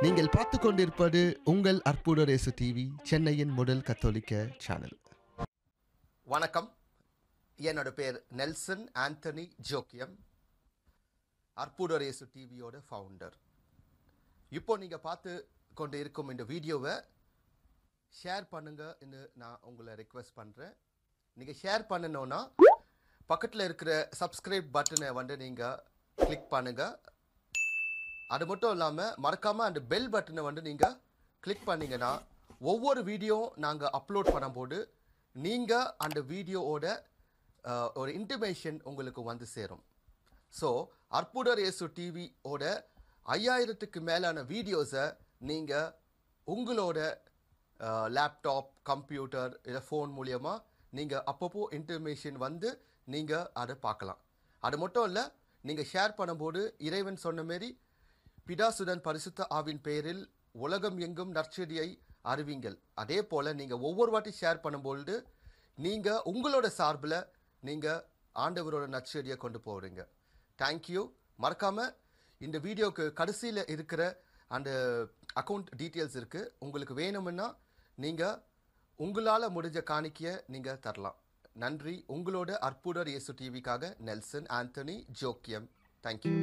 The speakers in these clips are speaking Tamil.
நீங்கள் பார்த்து கொண்டிருப்பது உங்கள் அற்புதரேசு டிவி, சென்னையின் முதல் கத்தோலிக்க சேனல். வணக்கம். என்னோட பேர் நெல்சன் ஆண்டனி ஜோக்கியம், அற்புதரேசு டிவியோட ஃபவுண்டர். இப்போ நீங்கள் பார்த்து கொண்டு இருக்கும் இந்த வீடியோவை ஷேர் பண்ணுங்கன்னு நான் உங்களை ரெக்வெஸ்ட் பண்ணுறேன். நீங்கள் ஷேர் பண்ணணுன்னா பக்கத்தில் இருக்கிற சப்ஸ்கிரைப் பட்டனை நீங்கள் கிளிக் பண்ணுங்கள். அது மட்டும் இல்லாமல் மறக்காமல் அந்த பெல் பட்டனை நீங்கள் கிளிக் பண்ணிங்கன்னா ஒவ்வொரு வீடியோ நாங்கள் அப்லோட் பண்ணும்போது நீங்கள் அந்த வீடியோவோட ஒரு இன்டிமேஷன் உங்களுக்கு வந்து சேரும். ஸோ அற்புதரேசு டிவியோட 5000க்கு மேலான வீடியோஸை நீங்கள் உங்களோட லேப்டாப், கம்ப்யூட்டர் இல்லை ஃபோன் மூலியமாக நீங்கள் அப்பப்போ இன்டிமேஷன் வந்து நீங்கள் அதை பார்க்கலாம். அது மட்டும் இல்லை, நீங்கள் ஷேர் பண்ணும்போது இறைவன் சொன்ன மாரி பிதாசுடன் பரிசுத்த ஆவின் பெயரில் உலகம் எங்கும் நற்செய்தியை அறிவிங்கள். அதே போல் நீங்கள் ஒவ்வொரு வாட்டி ஷேர் பண்ணும்பொழுது நீங்கள் உங்களோட சார்பில் நீங்கள் ஆண்டவரோட நற்செய்தியை கொண்டு போகிறீங்க. தேங்க்யூ. மறக்காமல் இந்த வீடியோவுக்கு கடைசியில் இருக்கிற அந்த அக்கௌண்ட் டீட்டெயில்ஸ் இருக்குது. உங்களுக்கு வேணும்னா நீங்கள் உங்களால் முடிஞ்ச காணிக்கையை நீங்கள் தரலாம். நன்றி. உங்களோட அற்புதரேசு டிவிக்காக நெல்சன் ஆண்டனி ஜோக்கியம். தேங்க்யூ.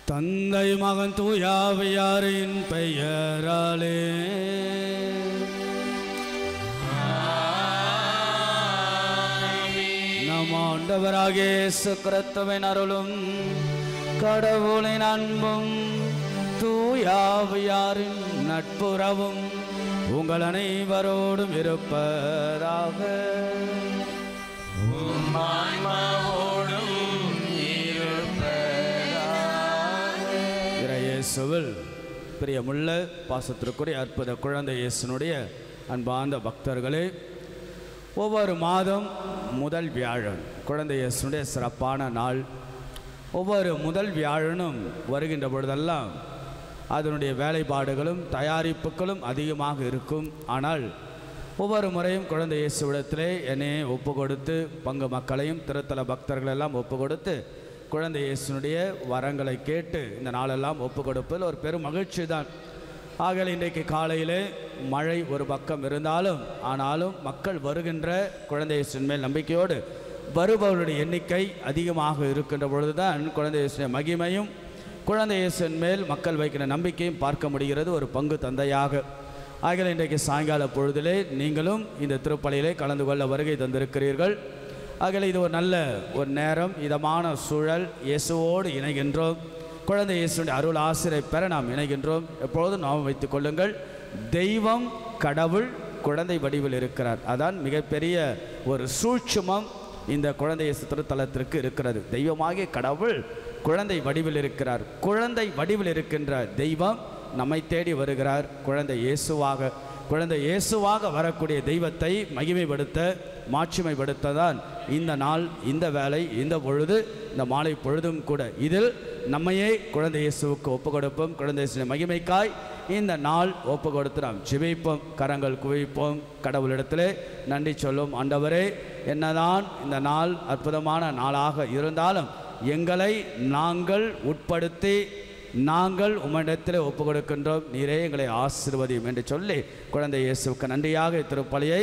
தந்தை மகன் தூயாவியாரின் பெயராலே நம் ஆண்டவராகிய இயேசு கிறிஸ்துவின் அருளும் கடவுளின் அன்பும் தூயாவியாரின் நட்புறவும் உங்கள் அனைவரோடும் இருப்பதாக. இயேசுவில் பிரியமுள்ள பாசத்திற்குரிய அற்புத குழந்தை இயேசுனுடைய அன்பார்ந்த பக்தர்களே, ஒவ்வொரு மாதம் முதல் வியாழன் குழந்தை இயேசுனுடைய சிறப்பான நாள். ஒவ்வொரு முதல் வியாழனும் வருகின்ற பொழுதெல்லாம் அதனுடைய வேலைப்பாடுகளும் தயாரிப்புகளும் அதிகமாக இருக்கும். ஆனால் ஒவ்வொரு முறையும் குழந்தை இயேசுவிடத்திலே என்னை ஒப்பு கொடுத்து பங்கு மக்களையும் திருத்தல பக்தர்களெல்லாம் ஒப்பு கொடுத்து குழந்தை இயேசுனுடைய வரங்களை கேட்டு இந்த நாளெல்லாம் ஒப்பு கொடுப்பதில் ஒரு பெரும் மகிழ்ச்சி தான். ஆகவே இன்றைக்கு காலையிலே மழை ஒரு பக்கம் இருந்தாலும் ஆனாலும் மக்கள் வருகின்ற குழந்தை இயேசுவின் மேல் நம்பிக்கையோடு வருபவருடைய எண்ணிக்கை அதிகமாக இருக்கின்ற பொழுதுதான் குழந்தை இயேசுவின் மகிமையும் குழந்தை இயேசுவின் மேல் மக்கள் வைக்கிற நம்பிக்கையும் பார்க்க முடிகிறது ஒரு பங்கு தந்தையாக. ஆகிய இன்றைக்கு சாயங்கால பொழுதிலே நீங்களும் இந்த திருப்பலியிலே கலந்து கொள்ள வருகை தந்திருக்கிறீர்கள். ஆகிய இது ஒரு நல்ல ஒரு நேரம், இதமான சூழல். இயேசுவோடு இணைகின்றோம். குழந்தை இயேசுடைய அருள் ஆசிரை பெற நாம் இணைகின்றோம். எப்பொழுதும் நாம் வைத்துக் கொள்ளுங்கள், தெய்வம் கடவுள் குழந்தை வடிவில் இருக்கிறார். அதான் மிகப்பெரிய ஒரு சூட்சுமம் இந்த குழந்தை இயேசு திருத்தலத்திற்கு இருக்கிறது. தெய்வமாகிய கடவுள் குழந்தை வடிவில் இருக்கிறார். குழந்தை வடிவில் இருக்கின்ற தெய்வம் நம்மை தேடி வருகிறார். குழந்தை இயேசுவாக வரக்கூடிய தெய்வத்தை மகிமைப்படுத்த மாட்சிமைப்படுத்த தான் இந்த நாள், இந்த வேலை, இந்த பொழுது, இந்த மாலை பொழுதும் கூட. இதில் நம்மையே குழந்தை இயேசுவுக்கு ஒப்பு கொடுப்போம். குழந்தை இயேசுவின் மகிமைக்காய் இந்த நாள் ஒப்பு கொடுத்து நாம் ஜெபிப்போம், கரங்கள் குவிப்போம், கடவுளிடத்திலே நன்றி சொல்லும். ஆண்டவரே, என்னதான் இந்த நாள் அற்புதமான நாளாக இருந்தாலும் எங்களை நாங்கள் உட்படுத்தி நாங்கள் உம்மிடத்தில் ஒப்பு கொடுக்கின்றோம். நீரே எங்களை ஆசீர்வதியும் என்று சொல்லி குழந்தை இயேசுவுக்கு நன்றியாக திருப்பலியை,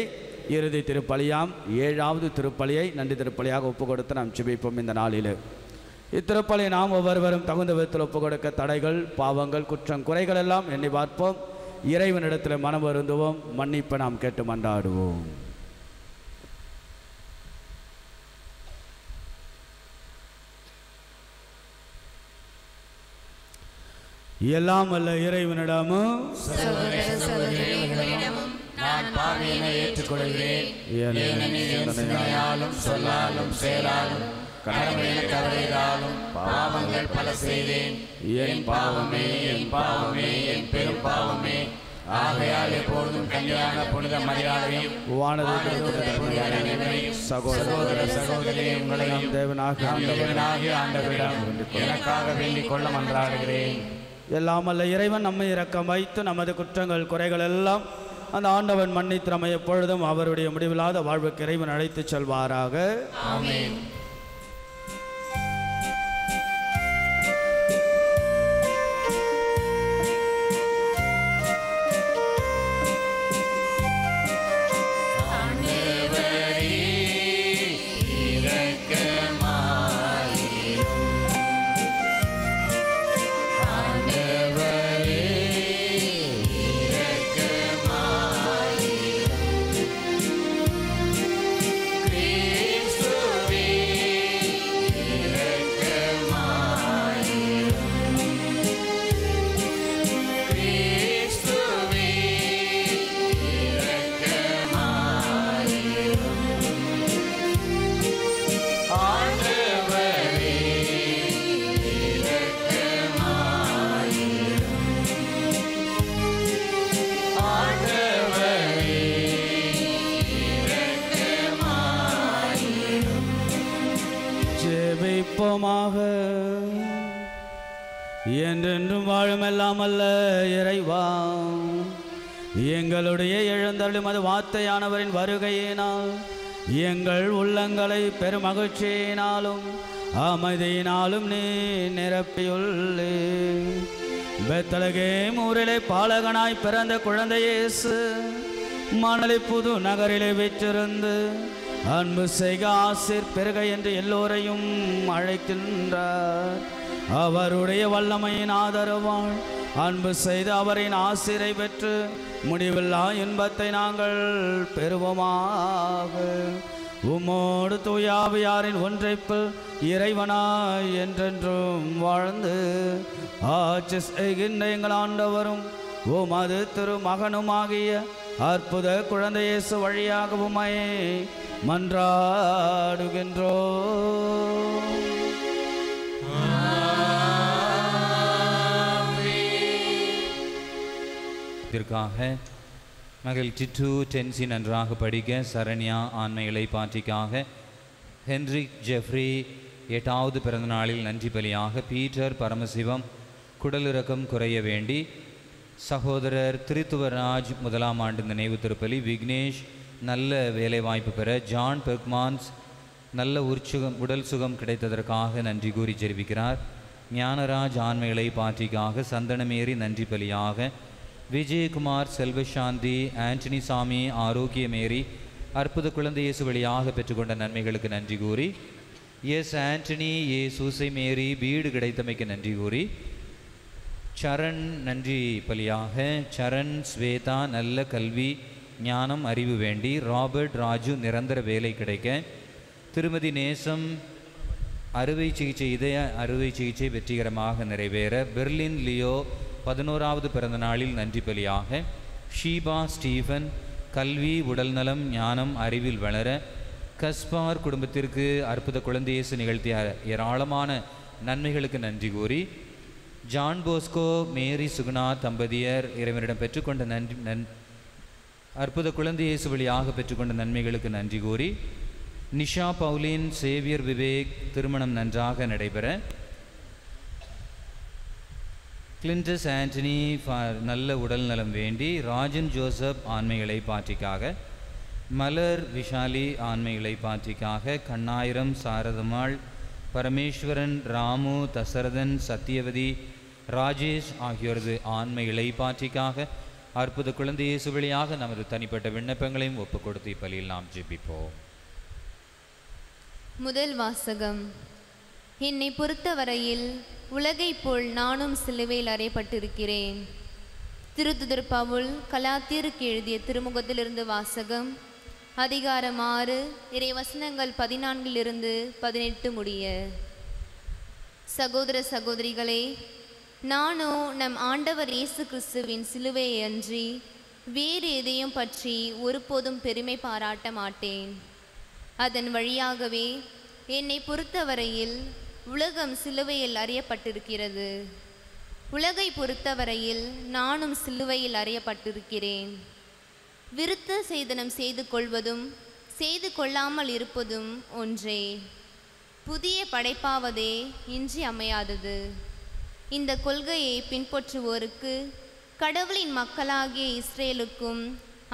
இறுதி திருப்பலியாம் 7வது திருப்பலியை நன்றி திருப்பலியாக ஒப்பு கொடுத்து நாம் ஜெபிப்போம். இந்த நாளில் இத்திருப்பலியை நாம் ஒவ்வொருவரும் தகுந்த விதத்தில் ஒப்பு கொடுக்க தடைகள், பாவங்கள், குற்றம், குறைகள் எல்லாம் எண்ணி பார்ப்போம். இறைவனிடத்தில் மனம் வருந்துவோம், மன்னிப்பை நாம் கேட்டு மன்றாடுவோம். எல்லாம் வல்ல இறைவனிடமும் நான் பாவியினை ஏற்றுக்கொள்கிறேன். சிந்தனையாலும் சொல்லாலும் செயலாலும் கடமையை தவறினாலும் பாவங்கள் பல செய்தேன். என் பாவமே, என் பாவமே, என் பெரும் பாவமே. ஆகையால் எப்பொழுதும் கன்னியான புனித மரியாதையும் சகோதர சகோதரியும் உங்களையும் தேவனாகிய ஆண்டவரிடம் எனக்காக வேண்டிக் கொள்ள மன்றாடுகிறேன். எல்லாம் அல்ல இறைவன் நம்மை இரக்கம் வைத்து நமது குற்றங்கள் குறைகள் எல்லாம் அந்த ஆண்டவன் மன்னித்து நம்மை எப்பொழுதும் அவருடைய முடிவில்லாத வாழ்வுக்கு இறைவன் அழைத்துச் செல்வாராக. ஆமென். என்றென்றும் வாழும் எல்லாம் அல்ல இறைவா, எங்களுடைய எழுந்தருளும் அது வார்த்தையானவரின் வருகையினால் எங்கள் உள்ளங்களை பெருமகிழ்ச்சியினாலும் அமைதியினாலும் நீ நிரப்பியுள்ளே. பெத்லகேம் ஊரிலே பாலகனாய் பிறந்த குழந்தை இயேசு மணலி புது நகரிலே வீற்றிருந்து அன்பு செய்க ஆசீர் பெருக என்று எல்லோரையும் அழைக்கின்றார். அவருடைய வல்லமையின் ஆதரவால் அன்பு செய்து அவரின் ஆசிரை பெற்று முடிவில்லா இன்பத்தை நாங்கள் பெறுவோமாக. உம்மோடு தூயாவியாரின் ஒன்றைப்பில் இறைவனாய் என்றென்றும் வாழ்ந்து ஆட்சி செய்கின்ற எங்கள் ஆண்டவரும் உமது திருமகனுமாகிய அற்புத குழந்தை இயேசு வழியாக உம்மை மன்றாடுகின்றோம். இதற்காக மகள் டிட்டு டென்சி நன்றாக படிக்க, சரண்யா ஆன்ம இளைப்பாற்றிக்காக, ஹென்ரிக் ஜெஃப்ரி 8வது பிறந்த நாளில் நன்றி பலியாக, பீட்டர் பரமசிவம் குடலிறக்கம் குறைய வேண்டி, சகோதரர் திருத்துவராஜ் 1ஆம் ஆண்டு நினைவு திருப்பலி, விக்னேஷ் நல்ல வேலைவாய்ப்பு பெற, ஜான் பெர்க்மான்ஸ் நல்ல உடல் சுகம் கிடைத்ததற்காக நன்றி கூறி தெரிவிக்கிறார். ஞானராஜ் ஆன்ம இளைப்பாற்றிக்காக, சந்தனமேரி நன்றி பலியாக, விஜயகுமார் செல்வசாந்தி ஆண்டனி சாமி ஆரோக்கியமேரி அற்புத குழந்தை இயேசு வழியாக பெற்றுக்கொண்ட நன்மைகளுக்கு நன்றி கூறி, எஸ் ஆண்டனி ஏ சூசை மேரி வீடு கிடைத்தமைக்கு நன்றி கூறி, சரண் நன்றி பலியாக. சரண் ஸ்வேதா நல்ல கல்வி ஞானம் அறிவு வேண்டி. ராபர்ட் ராஜு நிரந்தர வேலை கிடைக்க. திருமதி நேசம் அறுவை சிகிச்சை இதய அறுவை சிகிச்சை வெற்றிகரமாக நிறைவேற. பெர்லின் லியோ 11வது பிறந்த நாளில் நன்றி பலியாக. ஷீபா ஸ்டீஃபன் கல்வி உடல்நலம் ஞானம் அறிவில் வளர. கஸ்பார் குடும்பத்திற்கு அற்புத குழந்தை இயேசு நிகழ்த்திய ஏராளமான நன்மைகளுக்கு நன்றி கூறி. ஜான் போஸ்கோ மேரி சுகுணா தம்பதியர் இறைவனிடம் பெற்றுக்கொண்ட அற்புத குழந்தை இயேசு வழியாக பெற்றுக்கொண்ட நன்மைகளுக்கு நன்றி கூறி. நிஷா பவுலின் சேவியர் விவேக் திருமணம் நன்றாக நடைபெற. கிளின்டஸ் ஆண்டனி நல்ல உடல் நலம் வேண்டி. ராஜன் ஜோசப் ஆண்மை இளைப்பாற்றிக்காக. மலர் விஷாலி ஆண்மை இளைப்பாற்றிக்காக. கண்ணாயிரம் சாரதம்மாள் பரமேஸ்வரன் ராமு தசரதன் சத்தியவதி ராஜேஷ் ஆகியோரது ஆண்மை இளைப்பாற்றிக்காக அற்புத குழந்தை இயேசு வழியாக நமது தனிப்பட்ட விண்ணப்பங்களையும் ஒப்புக் கொடுத்து இப்பலியில் நாம் ஜெபிப்போம். முதல் வாசகம். என்னை பொறுத்தவரையில் உலகைப் போல் நானும் சிலுவையில் அறையப்பட்டிருக்கிறேன். திருத்துதர் பவுல் கலாத்தியருக்கு எழுதிய திருமுகத்திலிருந்து வாசகம். அதிகாரம் 6 இறைவசனங்கள் 14-18 முடிய. சகோதர சகோதரிகளே, நானோ நம் ஆண்டவர் இயேசு கிறிஸ்துவின் சிலுவையை அன்றி வேறு எதையும் பற்றி ஒருபோதும் பெருமை பாராட்ட மாட்டேன். அதன் வழியாகவே என்னை பொறுத்தவரையில் உலகம் சிலுவையில் அறியப்பட்டிருக்கிறது. உலகை பொறுத்தவரையில் நானும் சிலுவையில் அறியப்பட்டிருக்கிறேன். விருத்த சேதனம் செய்து கொள்வதும் செய்து கொள்ளாமல் இருப்பதும் ஒன்றே. புதிய படைப்பாவதே இன்றி அமையாதது. இந்த கொள்கையை பின்பற்றுவோருக்கு கடவுளின் மக்களாகிய இஸ்ரேலுக்கும்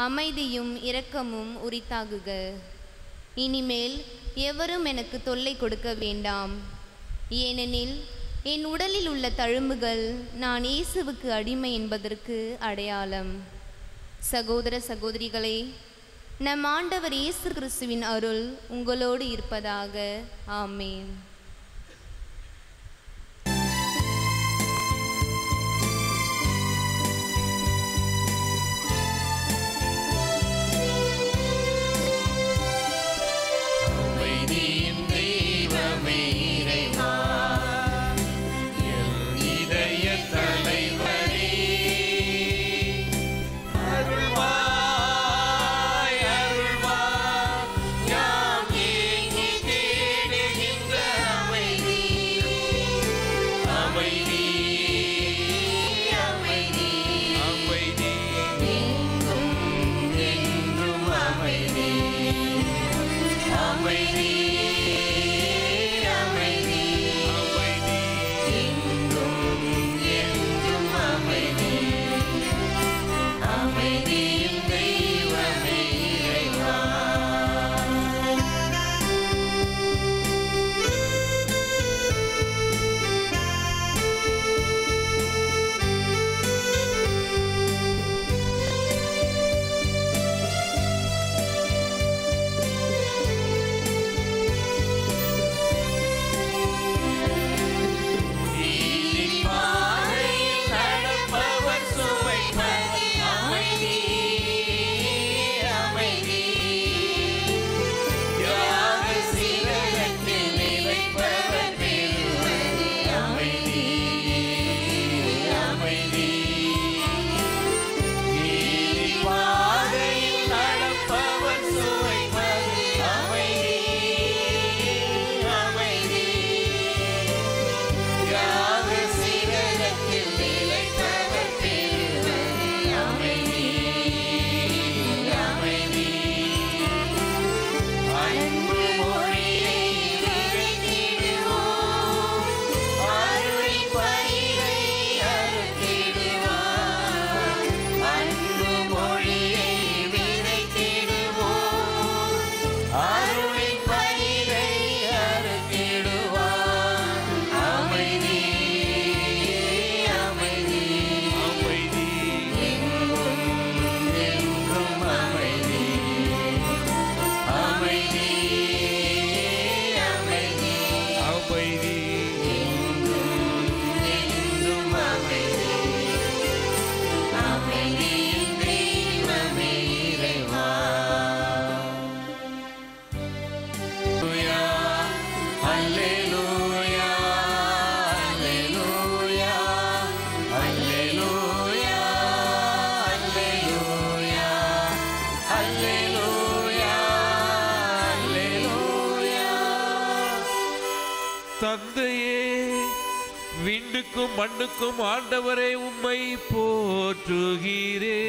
அமைதியும் இரக்கமும் உரித்தாகுக. இனிமேல் எவரும் எனக்கு தொல்லை கொடுக்க வேண்டாம். ஏனெனில் என் உடலில் உள்ள தழும்புகள் நான் இயேசுவுக்கு அடிமை என்பதற்கு அடையாளம். சகோதர சகோதரிகளே, நம் ஆண்டவர் இயேசு கிறிஸ்துவின் அருள் உங்களோடு இருப்பதாக. ஆமேன். அருள்வாய், யாம் ஏங்கி தேடுகின்ற தந்தையே, விண்ணுக்கும் மண்ணுக்கும் ஆண்டவரே உம்மை போற்றுகிறே.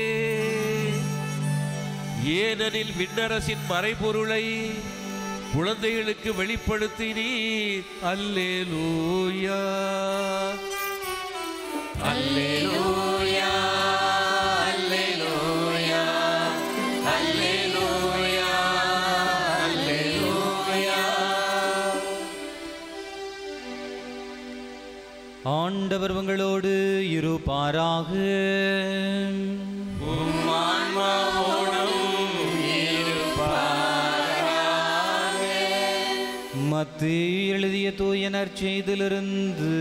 ஏனெனில் விண்ணரசின் மறைபொருளை குழந்தைகளுக்கு வெளிப்படுத்தினீர். அல்லேலூயா அல்லேலூயா அல்லேலூயா அல்லேலூயா அல்லேலூயா. ஆண்டவர் உங்களோடு இருப்பாராக. உம் ஆன்மாவோடும் இருப்பாராக. மத்தேயு எழுதிய தூய நற்செய்தியிலிருந்து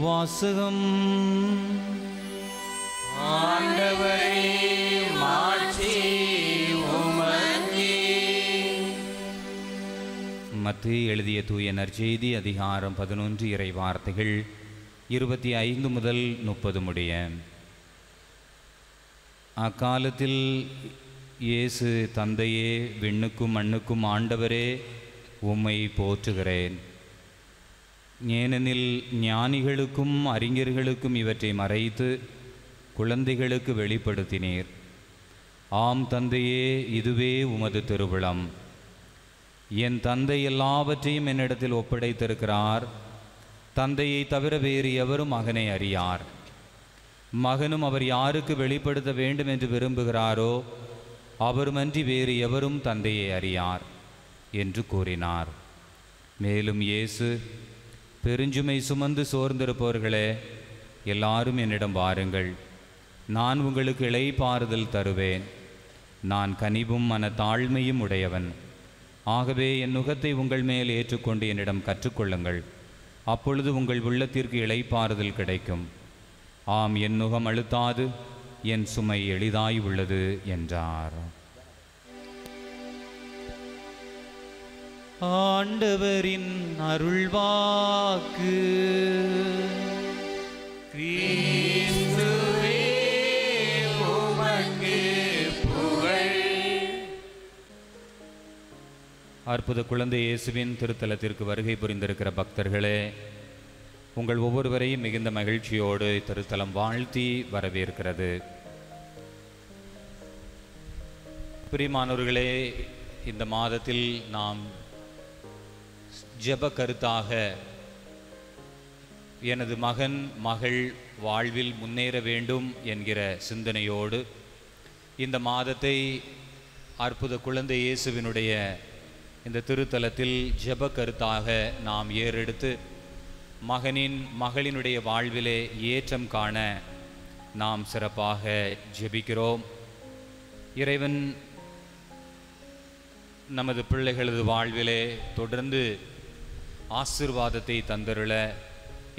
வாசகம். ஆண்டவரே, மாட்சி உமக்கே. மத்தேயு எழுதிய தூய நற்செய்தி அதிகாரம் 11 இறை வார்த்தைகள் 25 முதல் 30 முடிய. அக்காலத்தில் இயேசு, தந்தையே, விண்ணுக்கும் மண்ணுக்கும் ஆண்டவரே, உம்மை போற்றுகிறேன். ஏனெனில் ஞானிகளுக்கும் அறிஞர்களுக்கும் இவற்றை மறைத்து குழந்தைகளுக்கு வெளிப்படுத்தினீர். ஆம் தந்தையே, இதுவே உமது திருவுளம். என் தந்தை எல்லாவற்றையும் என்னிடத்தில் ஒப்படைத்திருக்கிறார். தந்தையை தவிர வேறு எவரும் மகனை அறியார். மகனும் அவர் யாருக்கு வெளிப்படுத்த வேண்டும் என்று விரும்புகிறாரோ அவருமன்றி வேறு எவரும் தந்தையை அறியார் என்று கூறினார். மேலும் இயேசு, பெருஞ்சுமை சுமந்து சோர்ந்திருப்பவர்களே, எல்லாரும் என்னிடம் வாருங்கள், நான் உங்களுக்கு இளைப்பாறுதல் தருவேன். நான் கனிவும் மன தாழ்மையும் உடையவன். ஆகவே என் நுகத்தை உங்கள் மேல் ஏற்றுக்கொண்டு என்னிடம் கற்றுக்கொள்ளுங்கள். அப்பொழுது உங்கள் உள்ளத்திற்கு இளைப்பாறுதல் கிடைக்கும். ஆம், என் நுகம் அழுத்தாது, என் சுமை எளிதாய் உள்ளது என்றார். ஆண்டவரின் அருள்வாக்கு. கிறிஸ்துவே, உமக்கு புகழ். அற்புத குழந்தை இயேசுவின் திருத்தலத்திற்கு வருகை புரிந்திருக்கிற பக்தர்களே, உங்கள் ஒவ்வொருவரையும் மிகுந்த மகிழ்ச்சியோடு திருத்தலம் வாழ்த்தி வரவேற்கிறது. பிரியமானவர்களே, இந்த மாதத்தில் நாம் ஜெப கருத்தாக எனது மகன் மகள் வாழ்வில் முன்னேற வேண்டும் என்கிற சிந்தனையோடு இந்த மாதத்தை அற்புத குழந்தை இயேசுவினுடைய இந்த திருத்தலத்தில் ஜெப கருத்தாக நாம் ஏறெடுத்து மகளினுடைய வாழ்விலே ஏற்றம் காண நாம் சிறப்பாக ஜெபிக்கிறோம். இறைவன் நமது பிள்ளைகளது வாழ்விலே தொடர்ந்து ஆசீர்வாதத்தை தந்தருள,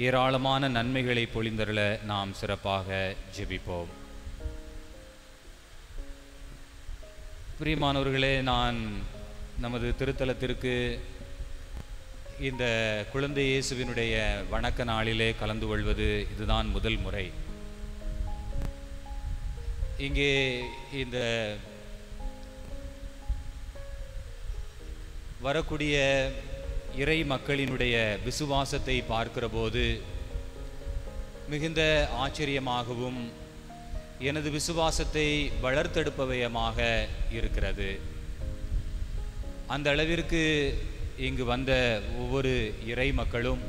ஏராளமான நன்மைகளை பொழிந்தருள நாம் சிறப்பாக ஜெபிப்போம். பிரியமானவர்களே, நான் நமது திருத்தலத்திற்கு இந்த குழந்தை இயேசுவினுடைய வணக்க நாளிலே கலந்து கொள்வது இதுதான் முதல் முறை. இங்கே இந்த வரக்கூடிய இறை மக்களினுடைய விசுவாசத்தை பார்க்கிற போது மிகுந்த ஆச்சரியமாகவும் எனது விசுவாசத்தை வளர்த்தெடுப்பவையமாக இருக்கிறது. அந்த அளவிற்கு இங்கு வந்த ஒவ்வொரு இறை மக்களும்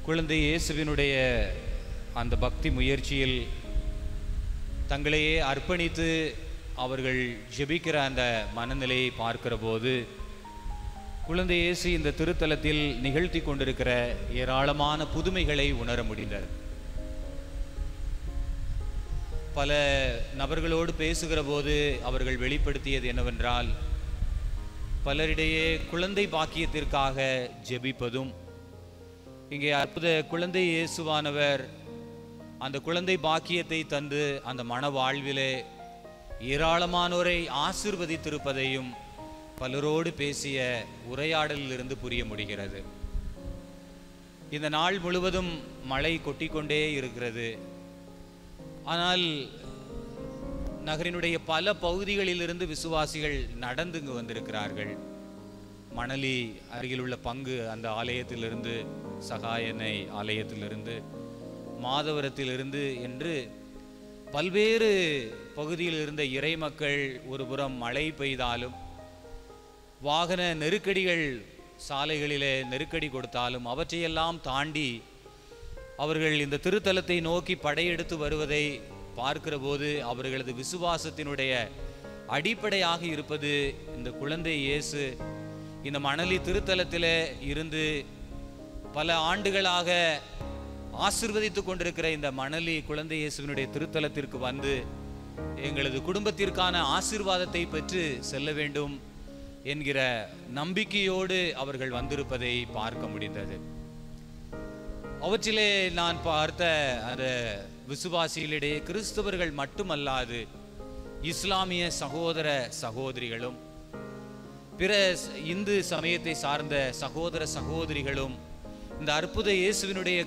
குழந்தை இயேசுவினுடைய அந்த பக்தி முயற்சியில் தங்களையே அர்ப்பணித்து அவர்கள் ஜெபிக்கிற அந்த மனநிலையை பார்க்கிற போது குழந்தை இயேசு இந்த திருத்தலத்தில் நிகழ்த்தி கொண்டிருக்கிற ஏராளமான புதுமைகளை உணர முடிந்தது. பல நபர்களோடு பேசுகிற போது அவர்கள் வெளிப்படுத்தியது என்னவென்றால், பலரிடையே குழந்தை பாக்கியத்திற்காக ஜெபிப்பதும், இங்கே அற்புத குழந்தை இயேசுவானவர் அந்த குழந்தை பாக்கியத்தை தந்து அந்த மன வாழ்விலே ஏராளமானோரை ஆசீர்வதித்திருப்பதையும் பலரோடு பேசிய உரையாடலிலிருந்து புரிய முடிகிறது. இந்த நாள் முழுவதும் மழை கொட்டிக்கொண்டே இருக்கிறது. ஆனால் நகரினுடைய பல பகுதிகளிலிருந்து விசுவாசிகள் நடந்து இங்கு வந்திருக்கிறார்கள். மணலி அருகிலுள்ள பங்கு அந்த ஆலயத்திலிருந்து, சகாயனை ஆலயத்திலிருந்து, மாதவரத்திலிருந்து என்று பல்வேறு பகுதியில் இருந்த இறைமக்கள், ஒருபுறம் மழை பெய்தாலும் வாகன நெருக்கடிகள், சாலைகளிலே நெருக்கடி கொடுத்தாலும் அவற்றையெல்லாம் தாண்டி அவர்கள் இந்த திருத்தலத்தை நோக்கி படையெடுத்து வருவதை பார்க்கிற போது அவர்களது விசுவாசத்தினுடைய அடிப்படையாக இருப்பது இந்த குழந்தை இயேசு இந்த மணலி திருத்தலத்திலே இருந்து பல ஆண்டுகளாக ஆசிர்வதித்து கொண்டிருக்கிற இந்த மணலி குழந்தை இயேசுவினுடைய திருத்தலத்திற்கு வந்து எங்களது குடும்பத்திற்கான ஆசீர்வாதத்தை பெற்று செல்ல வேண்டும் என்கிற நம்பிக்கையோடு அவர்கள் வந்திருப்பதை பார்க்க முடிந்தது. அவற்றிலே நான் பார்த்த அந்த விசுவாசிகளிடையே கிறிஸ்தவர்கள் மட்டுமல்லாது இஸ்லாமிய சகோதர சகோதரிகளும் பிற இந்து சமயத்தை சார்ந்த சகோதர சகோதரிகளும் இந்த அற்புத இயேசுவினுடைய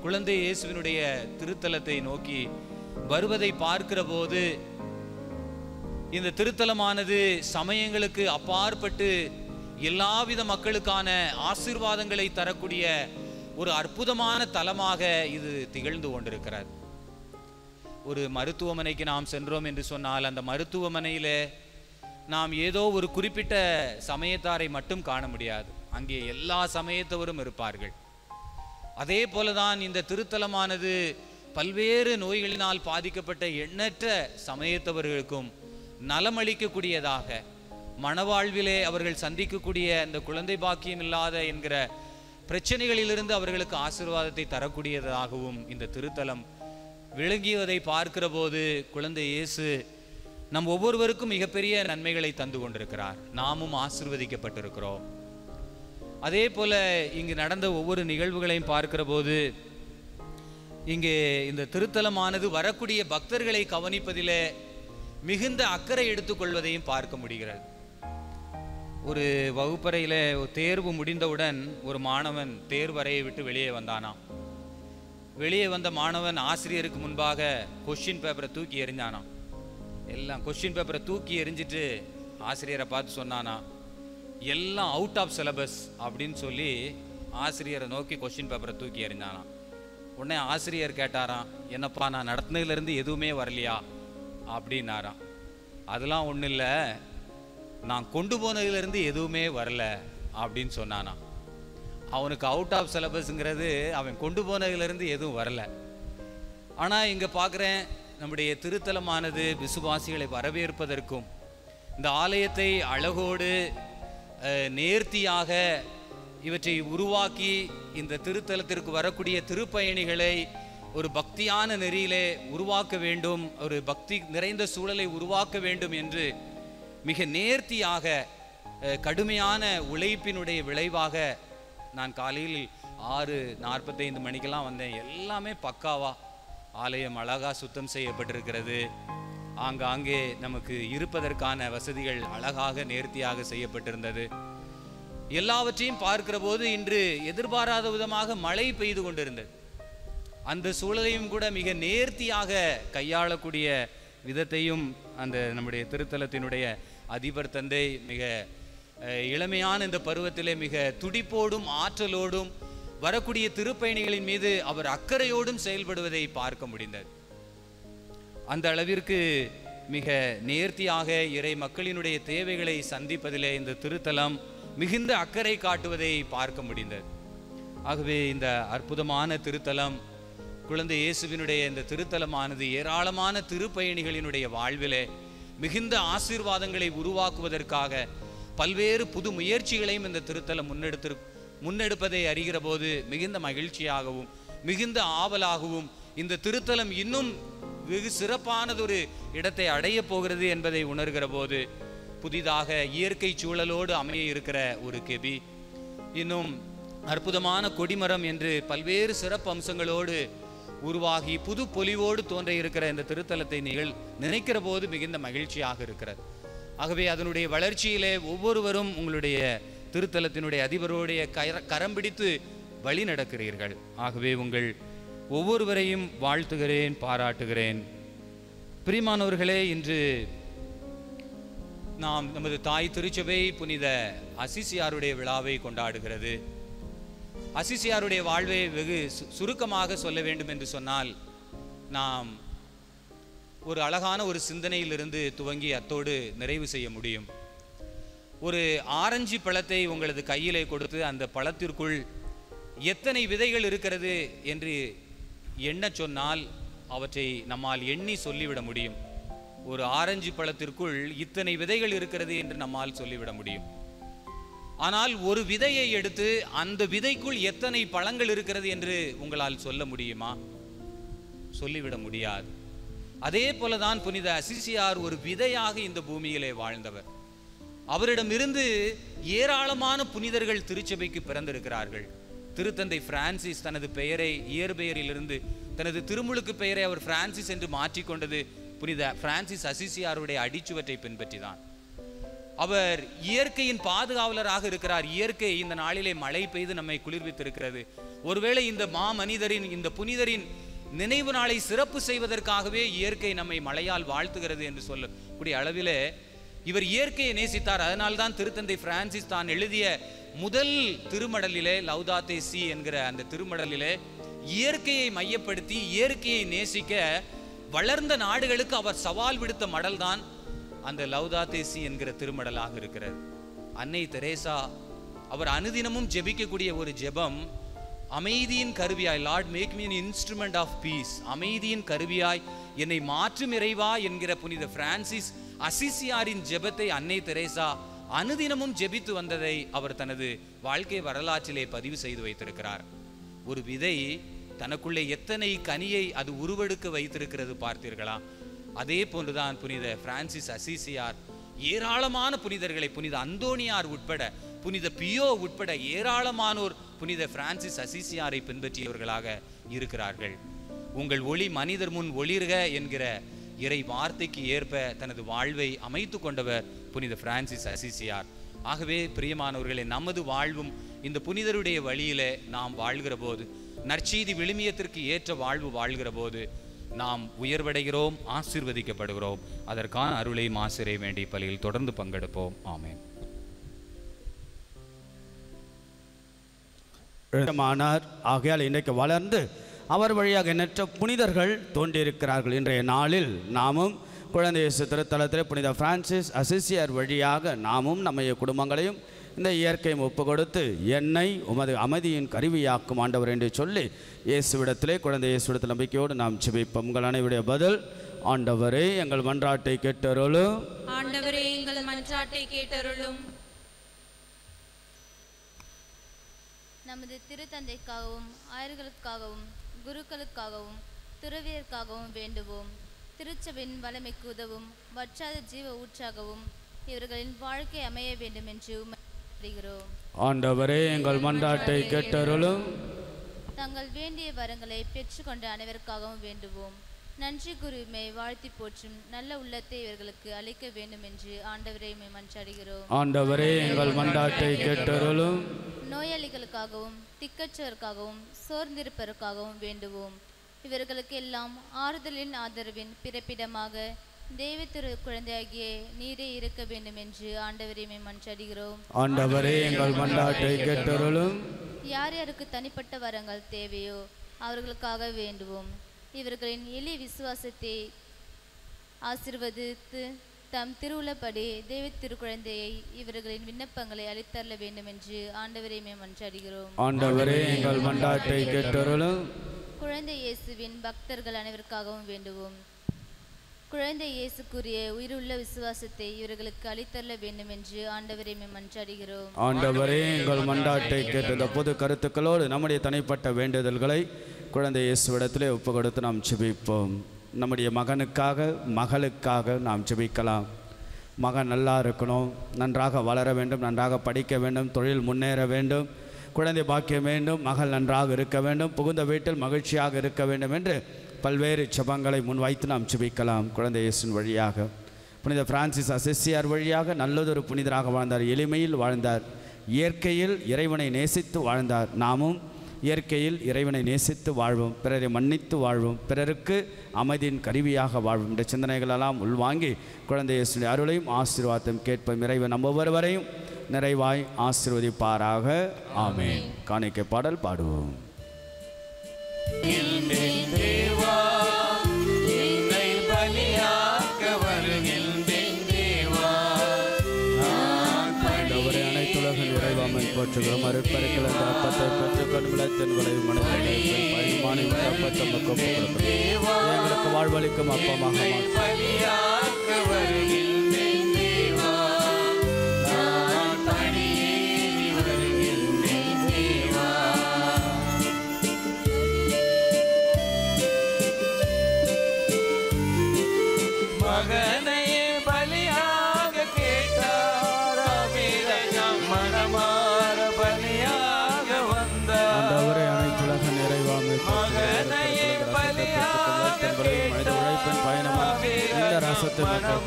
குழந்தை இயேசுவினுடைய திருத்தலத்தை நோக்கி வருவதை பார்க்கிற போது இந்த திருத்தலமானது சமயங்களுக்கு அப்பாற்பட்டு எல்லாவித மக்களுக்கான ஆசீர்வாதங்களை தரக்கூடிய ஒரு அற்புதமான தலமாக இது திகழ்ந்து கொண்டிருக்கிறது. ஒரு மருத்துவமனைக்கு நாம் சென்றோம் என்று சொன்னால் அந்த மருத்துவமனையில நாம் ஏதோ ஒரு குறிப்பிட்ட சமயத்தாரை மட்டும் காண முடியாது, அங்கே எல்லா சமயத்தவரும் இருப்பார்கள். அதே போலதான் இந்த திருத்தலமானது பல்வேறு நோய்களினால் பாதிக்கப்பட்ட எண்ணற்ற சமயத்தவர்களுக்கும் நலமளிக்கக்கூடியதாக, மனவாழ்விலே அவர்கள் சந்திக்கக்கூடிய இந்த குழந்தை பாக்கியம் இல்லாத என்கிற பிரச்சனைகளிலிருந்து அவர்களுக்கு ஆசீர்வாதத்தை தரக்கூடியதாகவும் இந்த திருத்தலம் விளங்கியதை பார்க்கிற போது குழந்தை இயேசு நம் ஒவ்வொருவருக்கும் மிகப்பெரிய நன்மைகளை தந்து கொண்டிருக்கிறார். நாமும் ஆசீர்வதிக்கப்பட்டிருக்கிறோம். அதே போல இங்கு நடந்த ஒவ்வொரு நிகழ்வுகளையும் பார்க்கிற போது இங்கே இந்த திருத்தலமானது வரக்கூடிய பக்தர்களை கவனிப்பதிலே மிகுந்த அக்கறை எடுத்துக்கொள்வதையும் பார்க்க முடிகிறது. ஒரு வகுப்பறையில தேர்வு முடிந்தவுடன் ஒரு மாணவன் தேர்வறையை விட்டு வெளியே வந்தானாம். வெளியே வந்த மாணவன் ஆசிரியருக்கு முன்பாக கொஸ்டின் பேப்பரை தூக்கி எறிஞ்சானாம். எல்லாம் கொஸ்டின் பேப்பரை தூக்கி எறிஞ்சிட்டு ஆசிரியரை பார்த்து சொன்னானா, எல்லாம் அவுட் ஆஃப் சிலபஸ் அப்படின்னு சொல்லி ஆசிரியரை நோக்கி கொஸ்டின் பேப்பரை தூக்கி எறிஞ்சானாம். உடனே ஆசிரியர் கேட்டாராம், என்னப்பா நான் நடத்தினதுலேருந்து எதுவுமே வரலையா அப்படின்னாராம். அதெல்லாம் ஒன்றும் இல்லை, நான் கொண்டு போனதுலேருந்து எதுவுமே வரல அப்படின்னு சொன்னானா. அவனுக்கு அவுட் ஆஃப் சிலபஸ்ங்கிறது அவன் கொண்டு போனதுலேருந்து எதுவும் வரல. ஆனால் இங்கே பார்க்குறேன், நம்முடைய திருத்தலமானது விசுவாசிகளை வரவேற்பதற்கும் இந்த ஆலயத்தை அழகோடு நேர்த்தியாக இவற்றை உருவாக்கி இந்த திருத்தலத்திற்கு வரக்கூடிய திருப்பயணிகளை ஒரு பக்தியான நெறியிலே உருவாக்க வேண்டும், ஒரு பக்தி நிறைந்த சூழலை உருவாக்க வேண்டும் என்று மிக நேர்த்தியாக கடுமையான உழைப்பினுடைய விளைவாக நான் காலையில் 6:45 மணிக்கெல்லாம் வந்தேன். எல்லாமே பக்காவா ஆலயம் அழகாக சுத்தம் செய்யப்பட்டிருக்கிறது. ஆங்காங்கே நமக்கு இருப்பதற்கான வசதிகள் அழகாக நேர்த்தியாக செய்யப்பட்டிருந்தது. எல்லாவற்றையும் பார்க்கிற போது இன்று எதிர்பாராத விதமாக மழை பெய்து கொண்டிருந்தது. அந்த சூழலையும் கூட மிக நேர்த்தியாக கையாளக்கூடிய விதத்தையும் அந்த நம்முடைய திருத்தலத்தினுடைய அதிபர் தந்தை மிக இளமையான இந்த பருவத்திலே மிக துடிப்போடும் ஆற்றலோடும் வரக்கூடிய திருப்பயணிகளின் மீது அவர் அக்கறையோடும் செயல்படுவதை பார்க்க முடிந்தது. அந்த அளவிற்கு மிக நேர்த்தியாக இறை மக்களினுடைய தேவைகளை சந்திப்பதிலே இந்த திருத்தலம் மிகுந்த அக்கறை காட்டுவதை பார்க்க முடிந்தது. ஆகவே இந்த அற்புதமான திருத்தலம், குழந்தை இயேசுவினுடைய இந்த திருத்தலமானது ஏராளமான திருப்பயணிகளினுடைய வாழ்விலே மிகுந்த ஆசீர்வாதங்களை உருவாக்குவதற்காக பல்வேறு புது முயற்சிகளையும் இந்த திருத்தலம் முன்னெடுப்பதை அறிகிற போது மிகுந்த மகிழ்ச்சியாகவும் மிகுந்த ஆவலாகவும் இந்த திருத்தலம் இன்னும் வெகு சிறப்பானதொரு இடத்தை அடைய போகிறது என்பதை உணர்கிற போது புதிதாக இயற்கை சூழலோடு அமைய இருக்கிற ஒரு கெபி, இன்னும் அற்புதமான கொடிமரம் என்று பல்வேறு சிறப்பு அம்சங்களோடு உருவாகி புது பொலிவோடு தோன்ற இருக்கிற இந்த திருத்தலத்தை நீங்கள் நினைக்கிற போது மிகுந்த மகிழ்ச்சியாக இருக்கிறது. ஆகவே அதனுடைய வளர்ச்சியிலே ஒவ்வொருவரும் உங்களுடைய திருத்தலத்தினுடைய அதிபருடைய கரம் பிடித்து வழி நடக்கிறீர்கள். ஆகவே உங்கள் ஒவ்வொருவரையும் வாழ்த்துகிறேன், பாராட்டுகிறேன். பிரியமானவர்களே, இன்று நாம் நமது தாய் திருச்சபை புனித அசிசியாருடைய விழாவை கொண்டாடுகிறது. அசிசியாருடைய வாழ்வை வெகு சுருக்கமாக சொல்ல வேண்டும் என்று சொன்னால், நாம் ஒரு அழகான ஒரு சிந்தனையிலிருந்து துவங்கி அத்தோடு நிறைவு செய்ய முடியும். ஒரு ஆரஞ்சு பழத்தை உங்களது கையிலே கொடுத்து அந்த பழத்திற்குள் எத்தனை விதைகள் இருக்கிறது என்று எண்ண சொன்னால் அவற்றை நம்மால் எண்ணி சொல்லிவிட முடியும். ஒரு ஆரஞ்சு பழத்திற்குள் இத்தனை விதைகள் இருக்கிறது என்று நம்மால் சொல்லிவிட முடியும். ஆனால் ஒரு விதையை எடுத்து அந்த விதைக்குள் எத்தனை பழங்கள் இருக்கிறது என்று உங்களால் சொல்ல முடியுமா? சொல்லிவிட முடியாது. அதே போலதான் புனித அசிசியார் ஒரு விதையாக இந்த பூமியிலே வாழ்ந்தவர். அவரிடமிருந்து ஏராளமான புனிதர்கள் திருச்சபைக்கு பிறந்திருக்கிறார்கள். திருத்தந்தை பிரான்சிஸ் தனது பெயரை இயற்பெயரிலிருந்து தனது திருமுழுக்கு பெயரை அவர் பிரான்சிஸ் என்று மாற்றிக்கொண்டது புனித பிரான்சிஸ் அசிசியாருடைய அடிச்சுவற்றை பின்பற்றிதான். அவர் இயற்கையின் பாதுகாவலராக இருக்கிறார். இயற்கை இந்த நாளிலே மழை பெய்து நம்மை குளிர்வித்திருக்கிறது. ஒருவேளை இந்த மாமனிதரின், இந்த புனிதரின் நினைவு நாளை சிறப்பு செய்வதற்காகவே இயற்கை நம்மை மழையால் வாழ்த்துகிறது என்று சொல்லக்கூடிய அளவிலே இவர் இயற்கையை நேசித்தார். அதனால்தான் திருத்தந்தை பிரான்சிஸ் தான் எழுதிய முதல் திருமடலிலே, லௌதாத்தே சி என்கிற அந்த திருமடலிலே, இயற்கையை மையப்படுத்தி இயற்கையை நேசிக்க வளர்ந்த நாடுகளுக்கு அவர் சவால் விடுத்த மடல் தான் அந்த லௌதாத்தே சி என்கிற திருமடலாக இருக்கிறது. அன்னை தெரேசா அவர் அனுதினமும் ஜெபிக்கக்கூடிய ஒரு ஜெபம், அமைதியின் கருவியாய், lord make me an instrument of peace, அமைதியின் கருவியாய் என்னை மாற்றும் இறைவா என்கிற புனித பிரான்சிஸ் அசிசியாரின் ஜெபத்தை அன்னை தெரேசா அனுதினமும் ஜெபித்து வந்ததை அவர் தனது வாழ்க்கை வரலாற்றிலே பதிவு செய்து வைத்திருக்கிறார். ஒரு விதை தனக்குள்ளே எத்தனை கனியை அது உருவெடுக்க வைத்திருக்கிறது பார்த்தீர்களா? அதே போன்றுதான் புனித பிரான்சிஸ் அசிசியார் ஏராளமான புனிதர்களை, புனித அந்தோனியார் உட்பட, புனித பியோ உட்பட ஏராளமானோர் புனித பிரான்சிஸ் அசிசியாரை பின்பற்றியவர்களாக இருக்கிறார்கள். உங்கள் ஒளி மனிதர் முன் ஒளிர்க என்கிற இறை வார்த்தைக்கு ஏற்ப தனது வாழ்வை அமைத்து கொண்டவர் புனித பிரான்சிஸ் அசிசியார். ஆகவே பிரியமானவர்களே, நமது வாழ்வும் இந்த புனிதருடைய வழியிலே நாம் வாழ்கிற போது, நற்செய்தி விழுமியத்திற்கு ஏற்ற வாழ்வு வாழ்கிற போது நாம் உயர்வடைகிறோம், ஆசீர்வதிக்கப்படுகிறோம். அதற்கான அருளை ஆசிரிய வேண்டிய பலியில் தொடர்ந்து பங்கெடுப்போம். ஆமென். ஆகையால் இன்றைக்கு வளர்ந்து அவர் வழியாக எண்ணற்ற புனிதர்கள் தோன்றியிருக்கிறார்கள். இன்றைய நாளில் நாமும் குழந்தை இயேசு திருத்தலத்தில் புனித பிரான்சிஸ் அசிசியார் வழியாக நாமும் நம்முடைய குடும்பங்களையும் இந்த இயற்கையும் ஒப்பு கொடுத்து என்னை உமது அமைதியின் கருவியாக்கும் ஆண்டவர் என்று சொல்லி இயேசுவிடத்திலே, குழந்தை இயேசுவிடத்தில் நம்பிக்கையோடு நாம் ஜெபிப்போம். உங்கள் அனைவருடைய பதில், ஆண்டவரே எங்கள் மன்றாட்டை கேட்டருளும். ஆண்டவரே எங்கள் மன்றாட்டை கேட்டருளும். நமது திருத்தந்தைக்காகவும் ஆயர்களுக்காகவும் குருக்களுக்காகவும் துறவியருக்காகவும் வேண்டுவோம். திருச்சபையின் வளமைக்கு உதவும் வற்றாத ஜீவ ஊற்றாகவும் இவர்களின் வாழ்க்கை அமைய வேண்டும் என்று உம்மைகிறோம். ஆண்டவரே எங்கள் மன்றாட்டை கேட்டருளும். தங்கள் வேண்டிய வரங்களை பெற்றுக்கொண்ட அனைவருக்காகவும் வேண்டுவோம். நன்றி குருமை வாழ்த்தி போற்றும் நல்ல உள்ளத்தை இவர்களுக்கு அளிக்க வேண்டும் என்று ஆண்டவரை மன்றாடுகிறோம். ஆண்டவரே எங்கள் மன்றாட்டை கேட்டருளும். நோயாளிகளுக்காகவும் திக்கற்றவருக்காகவும் சோர்ந்திருப்பதற்காகவும் வேண்டுவோம். இவர்களுக்கு எல்லாம் ஆறுதலின் ஆதரவின் பிறப்பிடமாக தெய்வ திரு குழந்தையாகிய நீரே இருக்க வேண்டும் என்று ஆண்டவரை மன்றாடுகிறோம். ஆண்டவரே எங்கள் மன்றாட்டை கேட்டருளும். யார் யாருக்கு தனிப்பட்ட வரங்கள் தேவையோ அவர்களுக்காக வேண்டுவோம். இவர்களின் எளிய விசுவாசத்தை ஆசீர்வதித்து தம் திருவுளப்படி தெய்வ திருக்குழந்தையை இவர்களின் விண்ணப்பங்களை அளித்தரல வேண்டும் என்று ஆண்டவரை மன்றாடுகிறோம். ஆண்டவரே எங்கள் மன்றாட்டை கேட்டருளும். குழந்தை இயேசுவின் பக்தர்கள் அனைவருக்காகவும் வேண்டுவோம். குழந்தை இயேசுக்குரிய உயிருள்ள விசுவாசத்தை இவர்களுக்கு அளித்தரல வேண்டும் என்று ஆண்டவரை மன்றாடுகிறோம். ஆண்டவரே எங்கள் மன்றாட்டை கேட்ட பொது கருத்துக்களோடு நம்முடைய தனிப்பட்ட வேண்டுதல்களை குழந்தை இயேசுவிடத்திலே ஒப்பு கொடுத்து நாம் ஜெபிப்போம். நம்முடைய மகனுக்காக, மகளுக்காக நாம் ஜெபிக்கலாம். மகன் நல்லா இருக்கணும், நன்றாக வளர வேண்டும், நன்றாக படிக்க வேண்டும், தொழில் முன்னேற வேண்டும், குழந்தை பாக்கியம் வேண்டும், மகள் நன்றாக இருக்க வேண்டும், புகுந்த வீட்டில் மகிழ்ச்சியாக இருக்க வேண்டும் என்று பல்வேறு ஜெபங்களை முன்வைத்து நாம் ஜெபிக்கலாம். குழந்தை இயேசுவின் வழியாக புனித பிரான்சிஸ் அசிசியார் வழியாக நல்லதொரு புனிதராக வாழ்ந்தார். எளிமையில் வாழ்ந்தார், இயற்கையில் இறைவனை நேசித்து வாழ்ந்தார். நாமும் இயற்கையில் இறைவனை நேசித்து வாழ்வோம், பிறரை மன்னித்து வாழ்வோம், பிறருக்கு அமைதியின் கருவியாக வாழ்வோம் என்ற சிந்தனைகளெல்லாம் உள்வாங்கி குழந்தை இயேசுவின் அருளையும் ஆசீர்வாதத்தையும் கேட்போம். இறைவன் நம்ம ஒவ்வொருவரையும் நிறைவாய் ஆசீர்வதிப்பாராக. ஆமென். காணிக்கை பாடல் பாடுவோம். இறைவாமை போற்றுகிறோம். அருட்பெருக்கில் அந்த அப்பத்தை பெற்றுக்கொண்டு தென்கொலை மனிதர்களை பரிமாணி அப்பத்தை கொடுக்கிறோம். எங்களுக்கு வாழ்வளிக்கும் அப்பமாக ரசத்தை மக்களுக்கு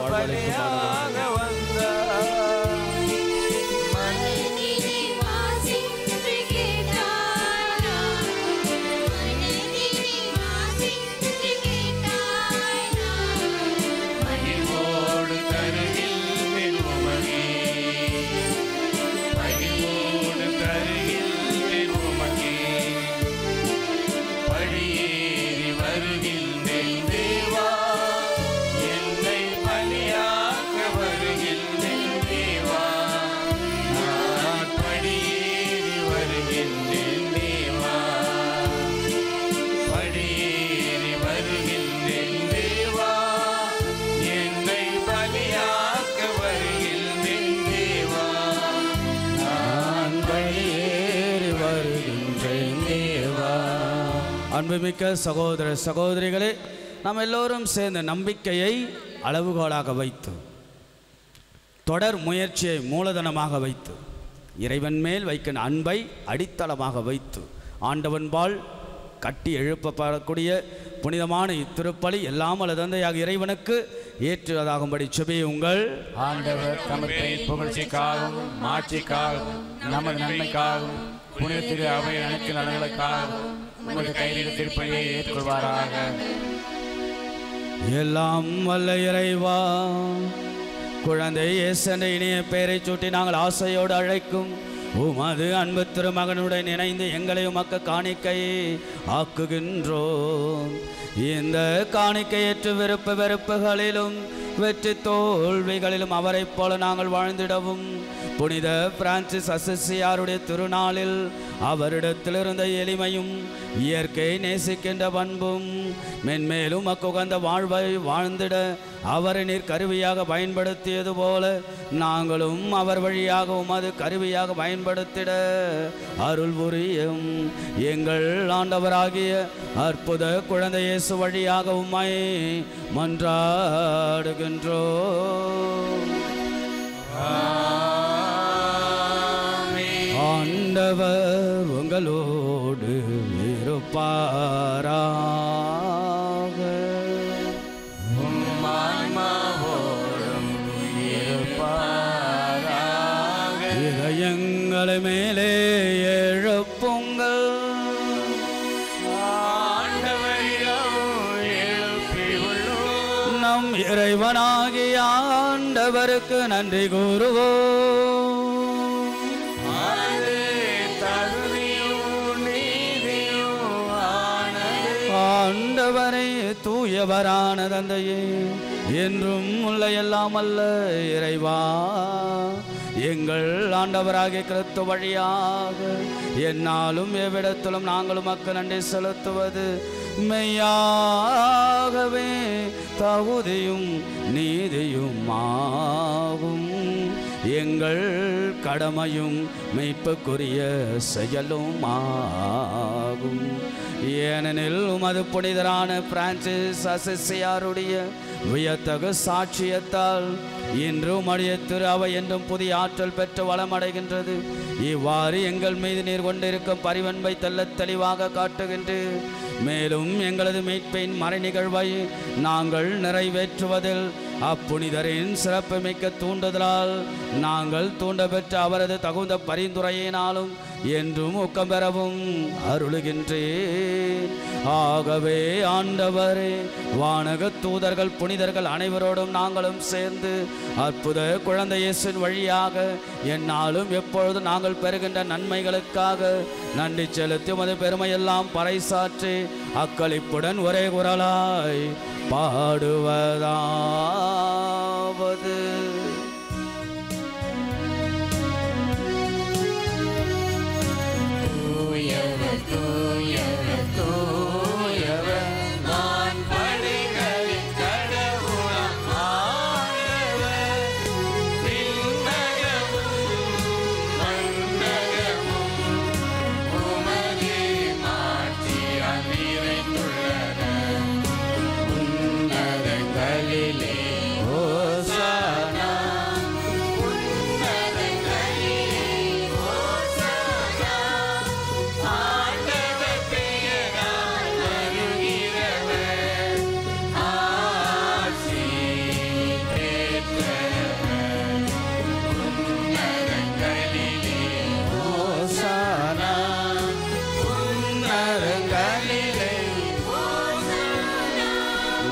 வாழ்வளிக்கும் அன்புமிக்க சகோதர சகோதரிகளே, நாம் எல்லோரும் சேர்ந்த நம்பிக்கையை அளவுகோலாக வைத்து, தொடர் முயற்சியை மூலதனமாக வைத்து, இறைவன் மேல் வைக்கிற அன்பை அடித்தளமாக வைத்து, ஆண்டவன்பால் கட்டி எழுப்பப்படக்கூடிய புனிதமான இத்திருப்பலி எல்லாம் அல்ல தந்தையாக இறைவனுக்கு ஏற்றுவதாகும்படி செபியுங்கள். ஆண்டவர் தமது புகழ்ச்சிக்காகவும் மாட்சிக்காகவும் நமது நன்மைக்காகவும் புனித திரு அவை அனைத்து நலன்களுக்காகவும் உமது கையில் திருப்பலியை ஏற்றுக்கொள்வாராக. எல்லாம் வல்ல இறைவா, குழந்தை இயேசு என்ற இனிய பெயரை சுட்டி நாங்கள் ஆசையோடு அழைக்கும் உமது அன்பு திருமகனுடன் இணைந்து எங்களை உமக்கு காணிக்கையை ஆக்குகின்றோம். இந்த காணிக்கையற்று விருப்பு வெறுப்புகளிலும் வெற்றி தோல்விகளிலும் அவரைப் போல நாங்கள் வாழ்ந்திடவும் புனித பிரான்சிஸ் அசிசியாருடைய திருநாளில் அவரிடத்திலிருந்த எளிமையும் இயற்கை நேசிக்கின்ற பண்பும் மென்மேலும் அக்குகந்த வாழ்வை வாழ்ந்திட அவரை நீர் கருவியாக பயன்படுத்தியது போல நாங்களும் அவர் வழியாக உமது கருவியாக பயன்படுத்திட அருள் புரியும். எங்கள் ஆண்டவராகிய அற்புத குழந்தை இயேசு வழியாக உம்மை மன்றாடுகின்றோம். ஆண்டவர் உங்களோடு இருப்பாராக. இதயங்களை மேலே எழுப்புங்கள். நம் இறைவனாகிய ஆண்டவருக்கு நன்றி கூறுவோம். ஆண்டவரே, தூயவரான தந்தையே, என்றும் உள்ள எல்லாம் அல்ல இறைவா, எங்கள் ஆண்டவராகிய கிறிஸ்து வழியாக என்னாலும் எவ்விடத்திலும் நாங்களும் மக்கள் நன்றி செலுத்துவது மெய்யாகவே தகுதியும் நீதியும் ஆகும். எங்கள் கடமையும் மெய்ப்புக்குரிய செயலும் ஆகும். ஏனெனில் உமது புனிதரான பிரான்சிஸ் அசிசியாருடைய வியத்தகு சாட்சியத்தால் இன்று உம்முடைய திரு அவை என்றும் புதிய ஆற்றல் பெற்று வளமடைகின்றது. இவ்வாறு எங்கள் மீது நீர் கொண்டிருக்கும் பரிவன்பை தெள்ளத் தெளிவாக காட்டுகின்றீர். மேலும் எங்களது மீட்பின் மறை நிகழ்வை நாங்கள் நிறைவேற்றுவதில் அப்புனிதரின் சிறப்புமிக்க தூண்டுதலால் நாங்கள் தூண்ட பெற்ற அவரது தகுந்த பரிந்துரையினாலும் என்றும் ஊக்கம் பெறவும் அருளுகின்றேன். ஆகவே ஆண்டவரே, வானக தூதர்கள் புனிதர்கள் அனைவரோடும் நாங்களும் சேர்ந்து அற்புத குழந்தை இயேசுவின் வழியாக எந்நாளும் எப்பொழுது நாங்கள் பெறுகின்ற நன்மைகளுக்காக நன்றி செலுத்தி உமது பெருமையெல்லாம் பறைசாற்றி அக்களிப்புடன் ஒரே குரலாய் பாடுவதாவது: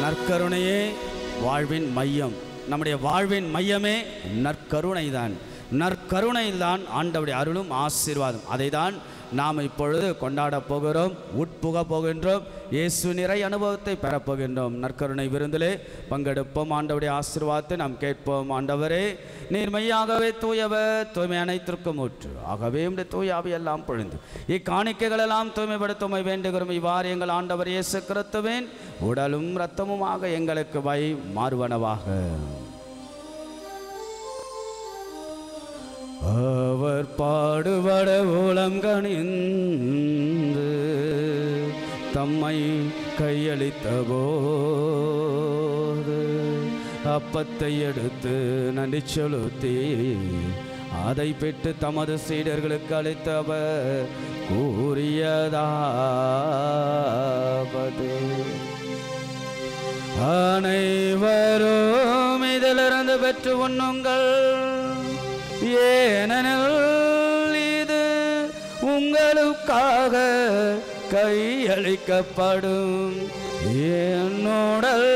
நற்கருணையே வாழ்வின் மையம். நம்முடைய வாழ்வின் மையமே நற்கருணைதான். நற்கருணையில்தான் ஆண்டவருடைய அருளும் ஆசீர்வாதம். அதை தான் நாம் இப்பொழுது கொண்டாட போகிறோம், உட்புக போகின்றோம், இயேசு நிறை அனுபவத்தை பெறப்போகின்றோம். நற்கருணை விருந்திலே பங்கெடுப்போம். ஆண்டவருடைய ஆசீர்வாதத்தை நாம் கேட்போம். ஆண்டவரே, நீர் மெய்யாகவே தூயவர், தூய்மை அனைத்திற்கும் ஊற்று. ஆகவே உம்முடைய தூய ஆவியெல்லாம் பொழிந்து இக்காணிக்கைகளெல்லாம் தூய்மைப்படுத்த வேண்டுகிறோம். இவ்வாறு எங்கள் ஆண்டவர் இயேசு கிறிஸ்துவின் உடலும் இரத்தமுமாக எங்களுக்கு மாறுவனவாக. அவர் பாடுபட உளம் கனிந்து தம்மை கையளித்த போது அப்பத்தை எடுத்து நன்றி செலுத்தி அதை பெற்று தமது சீடர்களுக்கு அளித்தவர் கூறியதாவது: அனைவரும் இதிலிருந்து பெற்று உண்ணுங்கள், ஏனெனில் இது உங்களுக்காக கையளிக்கப்படும் என் உடல்.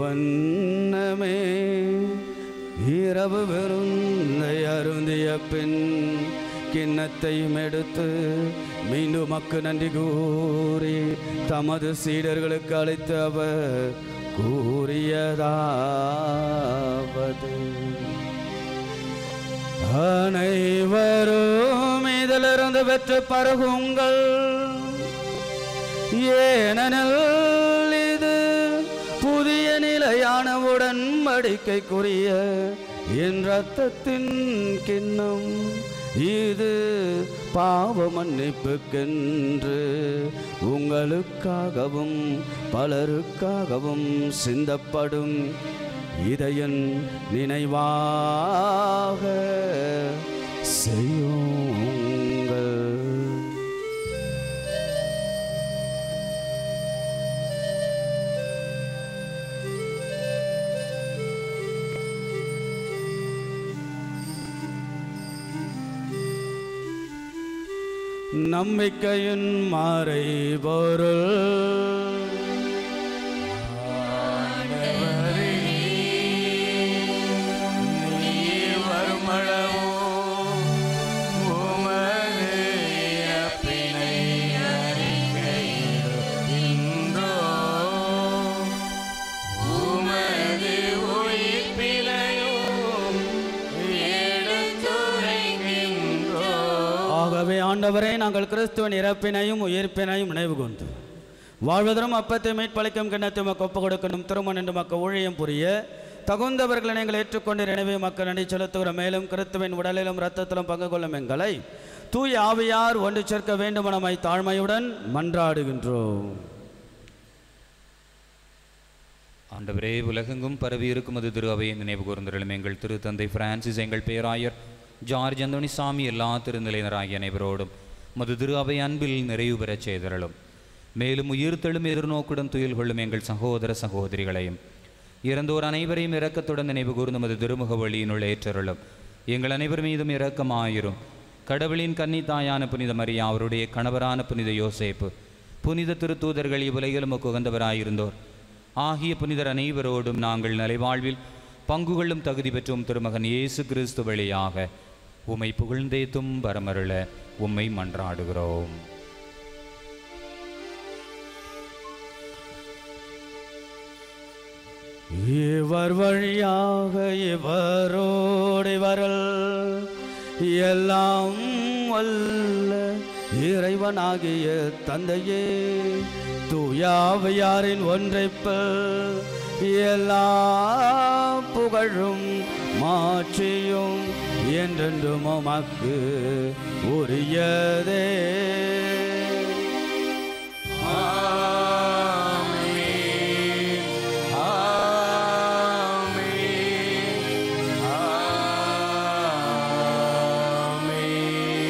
வண்ணமே இரவு விருந்தை அருந்திய பின் கிண்ணத்தையும் எடுத்து மீண்டும் மக்கு நன்றி கூறி தமது சீடர்களுக்கு அளித்து அவர் கூறியதாவது: அனைவரும் இதிலிருந்து பெற்று பருகுங்கள், ஏனெனில் இது புதிய நிலையான உடன்படிக்கைக்குரிய என் இரத்தத்தின் கிண்ணம். இது பாவ மன்னிப்புக்கென்று உங்களுக்காகவும் பலருக்காகவும் சிந்தப்படும். இதையன் நினைவாக செய்யுங்கள். நம்பிக்கையின் மறைபொருள் ஆண்டவரே, நாங்கள் கிறிஸ்துவின் இறப்பினையும் உயிர்ப்பினையும் நினைவு கொண்டு வாழ்வதரும் அப்பத்தை மீட்பளிக்கும் கிண்ணத்தை மக்கள் ஒப்பு கொடுக்கணும் திருமணம் என்று மக்கள் ஊழியம் புரிய தகுந்தவர்களை நீங்கள் ஏற்றுக்கொண்டு எனவே மக்கள் நன்றி செலுத்துகிற. மேலும் கிறிஸ்துவின் உடலிலும் இரத்தத்திலும் பங்கு கொள்ளும் எங்களை தூய ஆவியார் ஒன்று சேர்க்க வேண்டும் நம்மை தாழ்மையுடன் மன்றாடுகின்றோம். ஆண்டவரே, உலகெங்கும் பரவி இருக்கும் அது திரு அவையை நினைவு கூர்ந்தருளும். எங்கள் திரு தந்தை பிரான்சிஸ், எங்கள் பேராயர் ஜார்ஜ் அந்தோணிசாமி, எல்லா திருநிலையினராகிய அனைவரோடும் மது திரு அவை அன்பில் நிறைவு பெறச் செய்தருளும். மேலும் உயிர்த்தெழும் எதிர்நோக்குடன் துயில் கொள்ளும் எங்கள் சகோதர சகோதரிகளையும் இறந்தோர் அனைவரையும் இரக்கத்துடன் நினைவு கூர்ந்து மது திருமுக வழியினுள் ஏற்றருளும். எங்கள் அனைவர் மீதும் இரக்கமாயிரும். கடவுளின் கன்னித்தாயான புனித மரியா, அவருடைய கணவரான புனித யோசேப்பு, புனித திருத்தூதர்கள், இவ்வுலகிலும் உகந்தவராயிருந்தோர் ஆகிய புனிதர் அனைவரோடும் நாங்கள் நலைவாழ்வில் பங்குகளும் தகுதி பெற்றும் திருமகன் இயேசு கிறிஸ்து வழியாக உம்மை புகழ்ந்தேத்தும் வரமருள உம்மை மன்றாடுகிறோம். இவர் வழியாக இவரோடு வரல் எல்லாம் வல்ல இறைவனாகிய தந்தையே, தூயாவையாரின் ஒன்றைப்பல் எல்லா புகழும் மாற்றியும் என்றென்றும் உமக்கு உரியதே.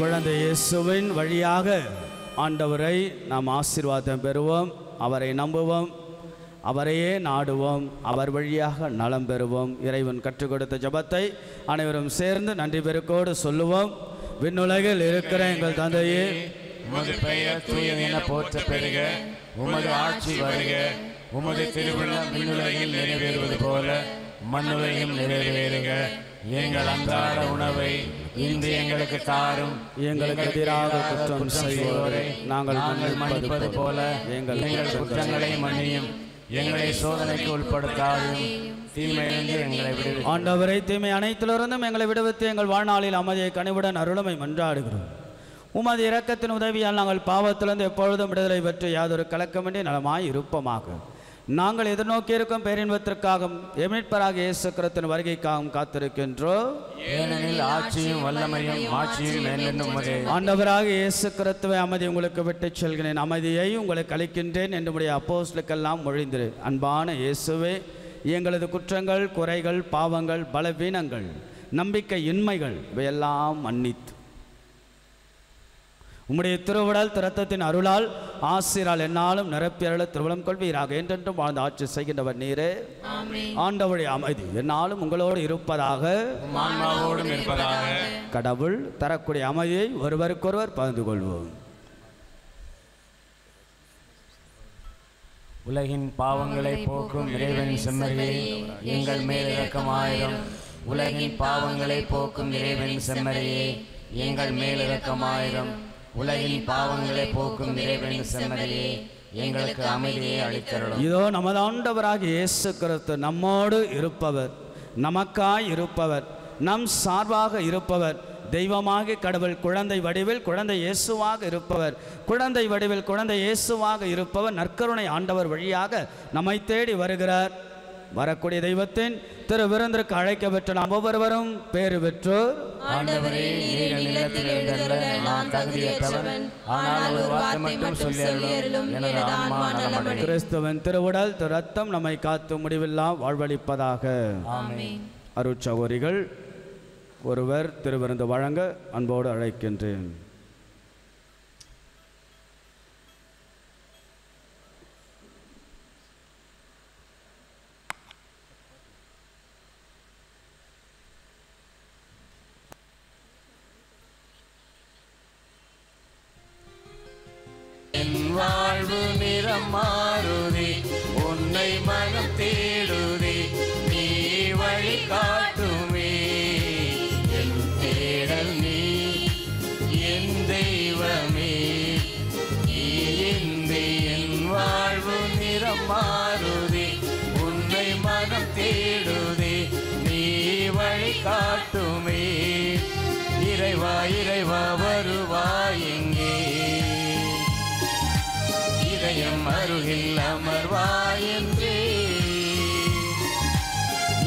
குழந்தை இயேசுவின் வழியாக ஆண்டவரை நாம் ஆசீர்வாதம் பெறுவோம், அவரை நம்புவோம், அவரையே நாடுவோம், அவர் வழியாக நலம் பெறுவோம். இறைவன் கற்றுக் கொடுத்த ஜெபத்தை அனைவரும் சேர்ந்து நன்றி பெருக்கோடு சொல்லுவோம். விண்ணுலகில் இருக்கிற எங்கள் தந்தையே, உமது பெயர் தூயது என போற்ற பெறுக, உமது ஆட்சி வருக, உமது திருவிழம் விண்ணுலகில் நிறைவேறுவது போல மண்ணுலகில் நிறைவேறுக. எங்கள் அன்றாட உணவை இன்று எங்களுக்கு தாரும். எங்களுக்கு எதிராக குற்றம் செய்வோரை நாங்கள் மன்னிப்பது போல எங்கள் குற்றங்களை மன்னியும். எங்களை சோதனைக்கு உட்படுத்தாதும், தீமையிலிருந்து எங்களை விடுவித்து. ஆண்டவரை, தீமை அனைத்திலிருந்தும் எங்களை விடுவித்து எங்கள் வாழ்நாளில் அமைதியை கனிவுடன் அருளுமை மன்றாடுகிறோம். உமது இரக்கத்தின் உதவியால் நாங்கள் பாவத்திலிருந்து எப்பொழுதும் விடுதலை பெற்று யாதொரு கலக்கமின்றி நலமாய் இருப்போமாக. நாங்கள் எதிர்நோக்கியிருக்கும் பேரின்பத்திற்காகவும் எமிட்பராக இயேசு கிறிஸ்துவின் வருகைக்காகவும் காத்திருக்கின்றோம். ஏனெனில் ஆட்சியும் வல்லமையும் மாட்சியும் என்றென்றும் உமதே. ஆண்டவராக இயேசு கிறிஸ்துவை அமைதி உங்களுக்கு விட்டுச் செல்கிறேன், அமைதியை உங்களுக்கு அளிக்கின்றேன் என்று உடைய அப்போஸ்தலருக்கெல்லாம் மொழிந்து, அன்பான இயேசுவே, எங்களது குற்றங்கள், குறைகள், பாவங்கள், பலவீனங்கள், நம்பிக்கை இன்மைகள் இவையெல்லாம் மன்னித்து உம்முடைய திருவுடல் இரத்தத்தின் அருளால் ஆசீரால் என்னாலும் நிரப்பியருள திருவுளம் கொள்வீராக. என்றென்றும் வாழ்ந்து ஆட்சி செய்கின்றவர் நீரே. ஆண்டவருடைய அமைதி என்னாலும் உங்களோடு இருப்பதாக, ஆன்மாவோடும் இருப்பதாக. கடவுள் தரக்கூடிய அமைதியை ஒருவருக்கொருவர் பகிர்ந்து கொள்வோம். உலகின் பாவங்களை போக்கும் இறைவனின் செம்மறியே, எங்கள் மேல் இரக்கமாயிரும். உலகின் பாவங்களை போக்கும் இறைவனின் செம்மறியே, எங்கள் மேல் இரக்கமாயிரும். உலகின் பாவங்களை போக்கும் இறைவனின் செம்மறியே, எங்களுக்கு அமைதியை அளித்தருளும். இதோ நமது ஆண்டவராகிய இயேசு கிறிஸ்து நம்மோடு இருப்பவர், நமக்காய் இருப்பவர், நம் சார்பாக இருப்பவர், தெய்வமாகிய கடவுள் குழந்தை வடிவில் குழந்தை இயேசுவாக இருப்பவர், குழந்தை வடிவில் குழந்தை இயேசுவாக இருப்பவர், நற்கருணை ஆண்டவர் வழியாக நம்மை தேடி வருகிறார். வரக்கூடிய தெய்வத்தின் திரு விருந்திற்கு அழைக்க பெற்ற நாம் ஒவ்வொருவரும் பேறு பெற்றோர். ஆண்டவரே, நீர் என் இல்லத்தில் எழுந்தருள நான் தகுதியற்றவன், ஆனால் ஒரு வார்த்தை மட்டும் சொல்லி அருளும், எனது ஆன்மா நலமடையும். கிறிஸ்துவின் திருவுடல் திரு ரத்தம் நம்மை காத்து முடிவில்லா வாழ்வளிப்பதாக. ஆமென். அருட்சகோரிகள் ஒருவர் திருவிருந்து வழங்க அன்போடு அழைக்கின்றேன். என் வாழ்வு நிறம் மாறுதி, உன்னை மனம் தேடுதி, நீ வழி காட்டுமே. என் தேடல் நீ, என் தெய்வமே, நீ இன்றி என் வாழ்வு நிறம் மாறுதி, உன்னை மனம் தேடுதி, நீ வழி காட்டுமே. இறைவா இறைவா வருவாய் எங்கே, இதயம் அருகில் அமர்வாய் என்றே.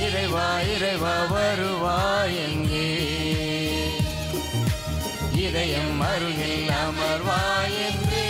இறைவா இறைவா வருவாய் எங்கே, இதயம் அருகில் அமர்வாய் என்றே.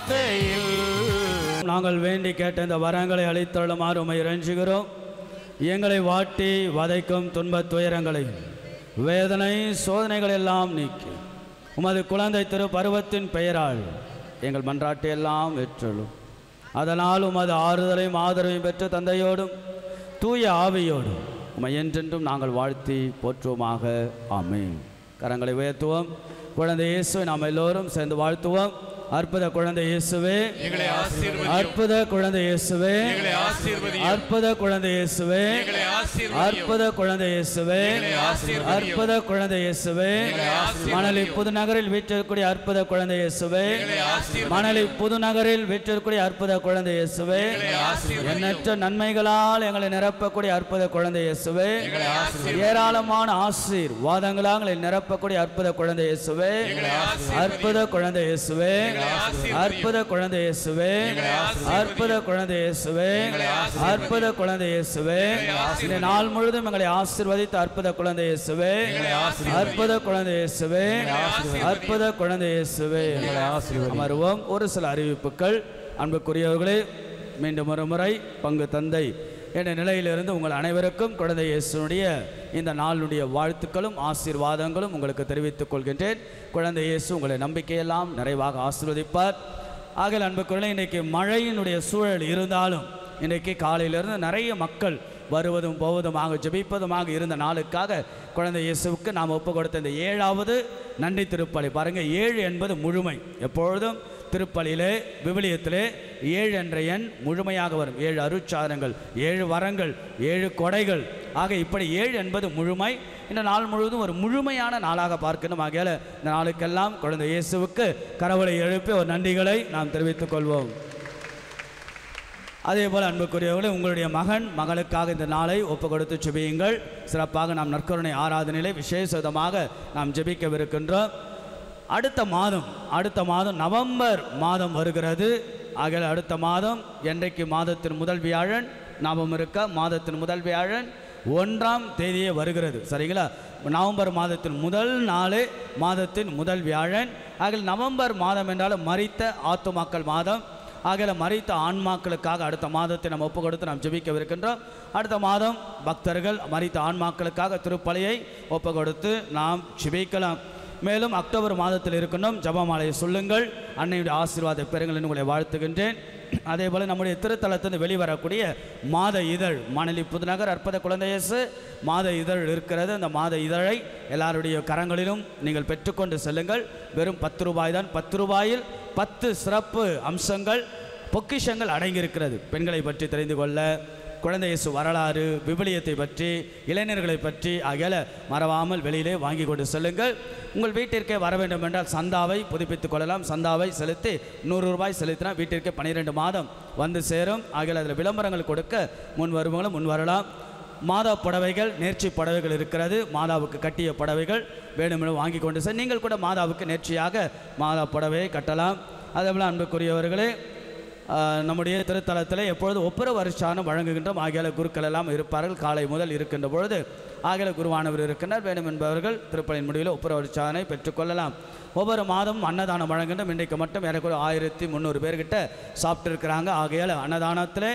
வார்த்தையில் நாங்கள் வேண்டி கேட்ட இந்த வரங்களை அளித்தருளுமாறு உம்மை இறைஞ்சுகிறோம். எங்களை வாட்டி வதைக்கும் துன்பத் துயரங்களை, வேதனை சோதனைகள் எல்லாம் நீக்கி உமது குழந்தை திரு பருவத்தின் பெயரால் எங்கள் மன்றாட்டை எல்லாம் ஏற்றலும். அதனால் உமது ஆறுதலையும் ஆதரவையும் பெற்ற தந்தையோடும் தூய ஆவியோடும் உம்மை என்றென்றும் நாங்கள் வாழ்த்தி போற்றுவோமாக. ஆமென். கரங்களை உயர்த்துவோம். குழந்தை இயேசுவை நாம் எல்லோரும் சேர்ந்து வாழ்த்துவோம். அற்புத குழந்தை இயேசுவே, அற்புத குழந்தை இயேசுவே, அற்புத குழந்தை இயேசுவே, அற்புத குழந்தை இயேசுவே, அற்புத குழந்தை இயேசுவே, மணலி புதுநகரில் வீற்றிருக்கூடிய அற்புத குழந்தை இயேசுவே, மணலி புதுநகரில் வீற்றிருக்கூடிய அற்புத குழந்தை இயேசுவே, எண்ணற்ற நன்மைகளால் எங்களை நிரப்பக்கூடிய அற்புத குழந்தை இயேசுவே, ஏராளமான ஆசீர்வாதங்களால் எங்களை நிரப்பக்கூடிய அற்புத குழந்தை இயேசுவே, அற்புத குழந்தை இயேசுவே, அற்புத குழந்தை இயேசுவே, அற்புத குழந்தை இயேசுவே, அற்புத குழந்தை இயேசுவே, இந்த நாள் முழுவதும் எங்களை ஆசீர்வதித்த அற்புத குழந்தை இயேசுவே, அற்புத குழந்தை இயேசுவே, அற்புத குழந்தை இயேசுவே. அமருவோம். ஒரு சில அறிவிப்புகள். அன்புக்குரியவர்களே, மீண்டும் ஒரு முறை பங்கு தந்தை என்ற நிலையிலிருந்து உங்கள் அனைவருக்கும் குழந்தை இயேசுனுடைய இந்த நாளுடைய வாழ்த்துக்களும் ஆசீர்வாதங்களும் உங்களுக்கு தெரிவித்துக் கொள்கின்றேன். குழந்தை இயேசு உங்களை நம்பிக்கையெல்லாம் நிறைவாக ஆசீர்வதிப்பார். ஆகிய அன்புக்குள்ளே இன்றைக்கு மழையினுடைய சூழல் இருந்தாலும் இன்றைக்கு காலையிலிருந்து நிறைய மக்கள் வருவதும் போவதுமாக ஜெபிப்பதுமாக இருந்த நாளுக்காக குழந்தை இயேசுவுக்கு நாம் ஒப்பு கொடுத்த இந்த 7வது நன்றி திருப்பலி. பாருங்கள், 7 என்பது முழுமை. எப்பொழுதும் திருப்பலியிலே விவிலியத்திலே 7 என்ற எண் முழுமையாக வரும். 7 அருட்சாதனங்கள், 7 வரங்கள், 7 கொடைகள். ஆக இப்படி 7 என்பது முழுமை. இந்த நாள் முழுவதும் ஒரு முழுமையான நாளாக பார்க்கணும். ஆகையால் இந்த நாளுக்கெல்லாம் குழந்தை இயேசுவுக்கு கரவலை எழுப்பி ஒரு நன்றிகளை நாம் தெரிவித்துக் கொள்வோம். அதே போல் அன்புக்குரியவர்களே, உங்களுடைய மகன் மகளுக்காக இந்த நாளை ஒப்பு கொடுத்து ஜெபியுங்கள். சிறப்பாக நாம் நற்கருணை ஆராதனையிலே விசேஷமாக நாம் ஜெபிக்கவிருக்கின்றோம். அடுத்த மாதம் நவம்பர் மாதம் வருகிறது. ஆகையால் அடுத்த மாதம் என்றைக்கு மாதத்தின் முதல் வியாழன் ஞாபகம் இருக்க, மாதத்தின் முதல் வியாழன் 1ஆம் தேதியே வருகிறது. சரிங்களா? நவம்பர் மாதத்தின் முதல் நாளே மாதத்தின் முதல் வியாழன். ஆகையால் நவம்பர் மாதம் என்றாலும் மரித்த ஆத்துமாக்கள் மாதம். ஆகையால் மரித்த ஆன்மாக்களுக்காக அடுத்த மாதத்தை நாம் ஒப்பு கொடுத்து நாம் ஜெபிக்கவிருக்கின்றோம். அடுத்த மாதம் பக்தர்கள் மரித்த ஆன்மாக்களுக்காக திருப்பலியை ஒப்பு கொடுத்து நாம் ஜெபிக்கலாம். மேலும் அக்டோபர் மாதத்தில் இருக்கணும். ஜபமாலையை சொல்லுங்கள், அன்னையுடைய ஆசீர்வாத பெறுங்கள் என்று உங்களை வாழ்த்துகின்றேன். அதே போல் நம்முடைய திருத்தலத்திலிருந்து வெளிவரக்கூடிய மாத இதழ், மணலி புதுநகர் அற்புத குழந்தை இயேசு மாத இதழ் இருக்கிறது. அந்த மாத இதழை எல்லாருடைய கரங்களிலும் நீங்கள் பெற்றுக்கொண்டு செல்லுங்கள். வெறும் 10 ரூபாய் தான். 10 ரூபாயில் 10 சிறப்பு அம்சங்கள், பொக்கிஷங்கள் அடங்கியிருக்கிறது. பெண்களை பற்றி தெரிந்து கொள்ள, குழந்தை இயேசு வரலாறு, விவிலியத்தை பற்றி, இளைஞர்களை பற்றி ஆகிய மறவாமல் வெளியிலே வாங்கி கொண்டு செல்லுங்கள். உங்கள் வீட்டிற்கே வர வேண்டும் என்றால் சந்தாவை புதுப்பித்துக் கொள்ளலாம். சந்தாவை செலுத்தி 100 ரூபாய் செலுத்தினால் வீட்டிற்கே 12 மாதம் வந்து சேரும். ஆகிய அதில் விளம்பரங்கள் கொடுக்க முன் வருவங்களும் முன் வரலாம். மாதா புடவைகள், நேர்ச்சி புடவைகள் இருக்கிறது. மாதாவுக்கு கட்டிய புடவைகள் வேணுமென வாங்கி கொண்டு செல். நீங்கள் கூட மாதாவுக்கு நேர்ச்சியாக மாதா புடவையை கட்டலாம். அதேபோல் அன்புக்குரியவர்களே, நம்முடைய திருத்தலத்தில் எப்பொழுது ஒப்புர வருஷானம் வழங்குகின்றோம். ஆகிய குருக்கள் எல்லாம் இருப்பார்கள். காலை முதல் இருக்கின்ற பொழுது ஆகிய குருவானவர் இருக்கின்றார். வேண்டும் என்பவர்கள் திருப்பலியின் முடிவில் ஒப்புர வருஷானை பெற்றுக்கொள்ளலாம். ஒவ்வொரு மாதமும் அன்னதானம் வழங்குகின்றோம். இன்றைக்கு மட்டும் எனக்கு 1300 பேர்கிட்ட சாப்பிட்டு இருக்கிறாங்க. ஆகையால் அன்னதானத்தில்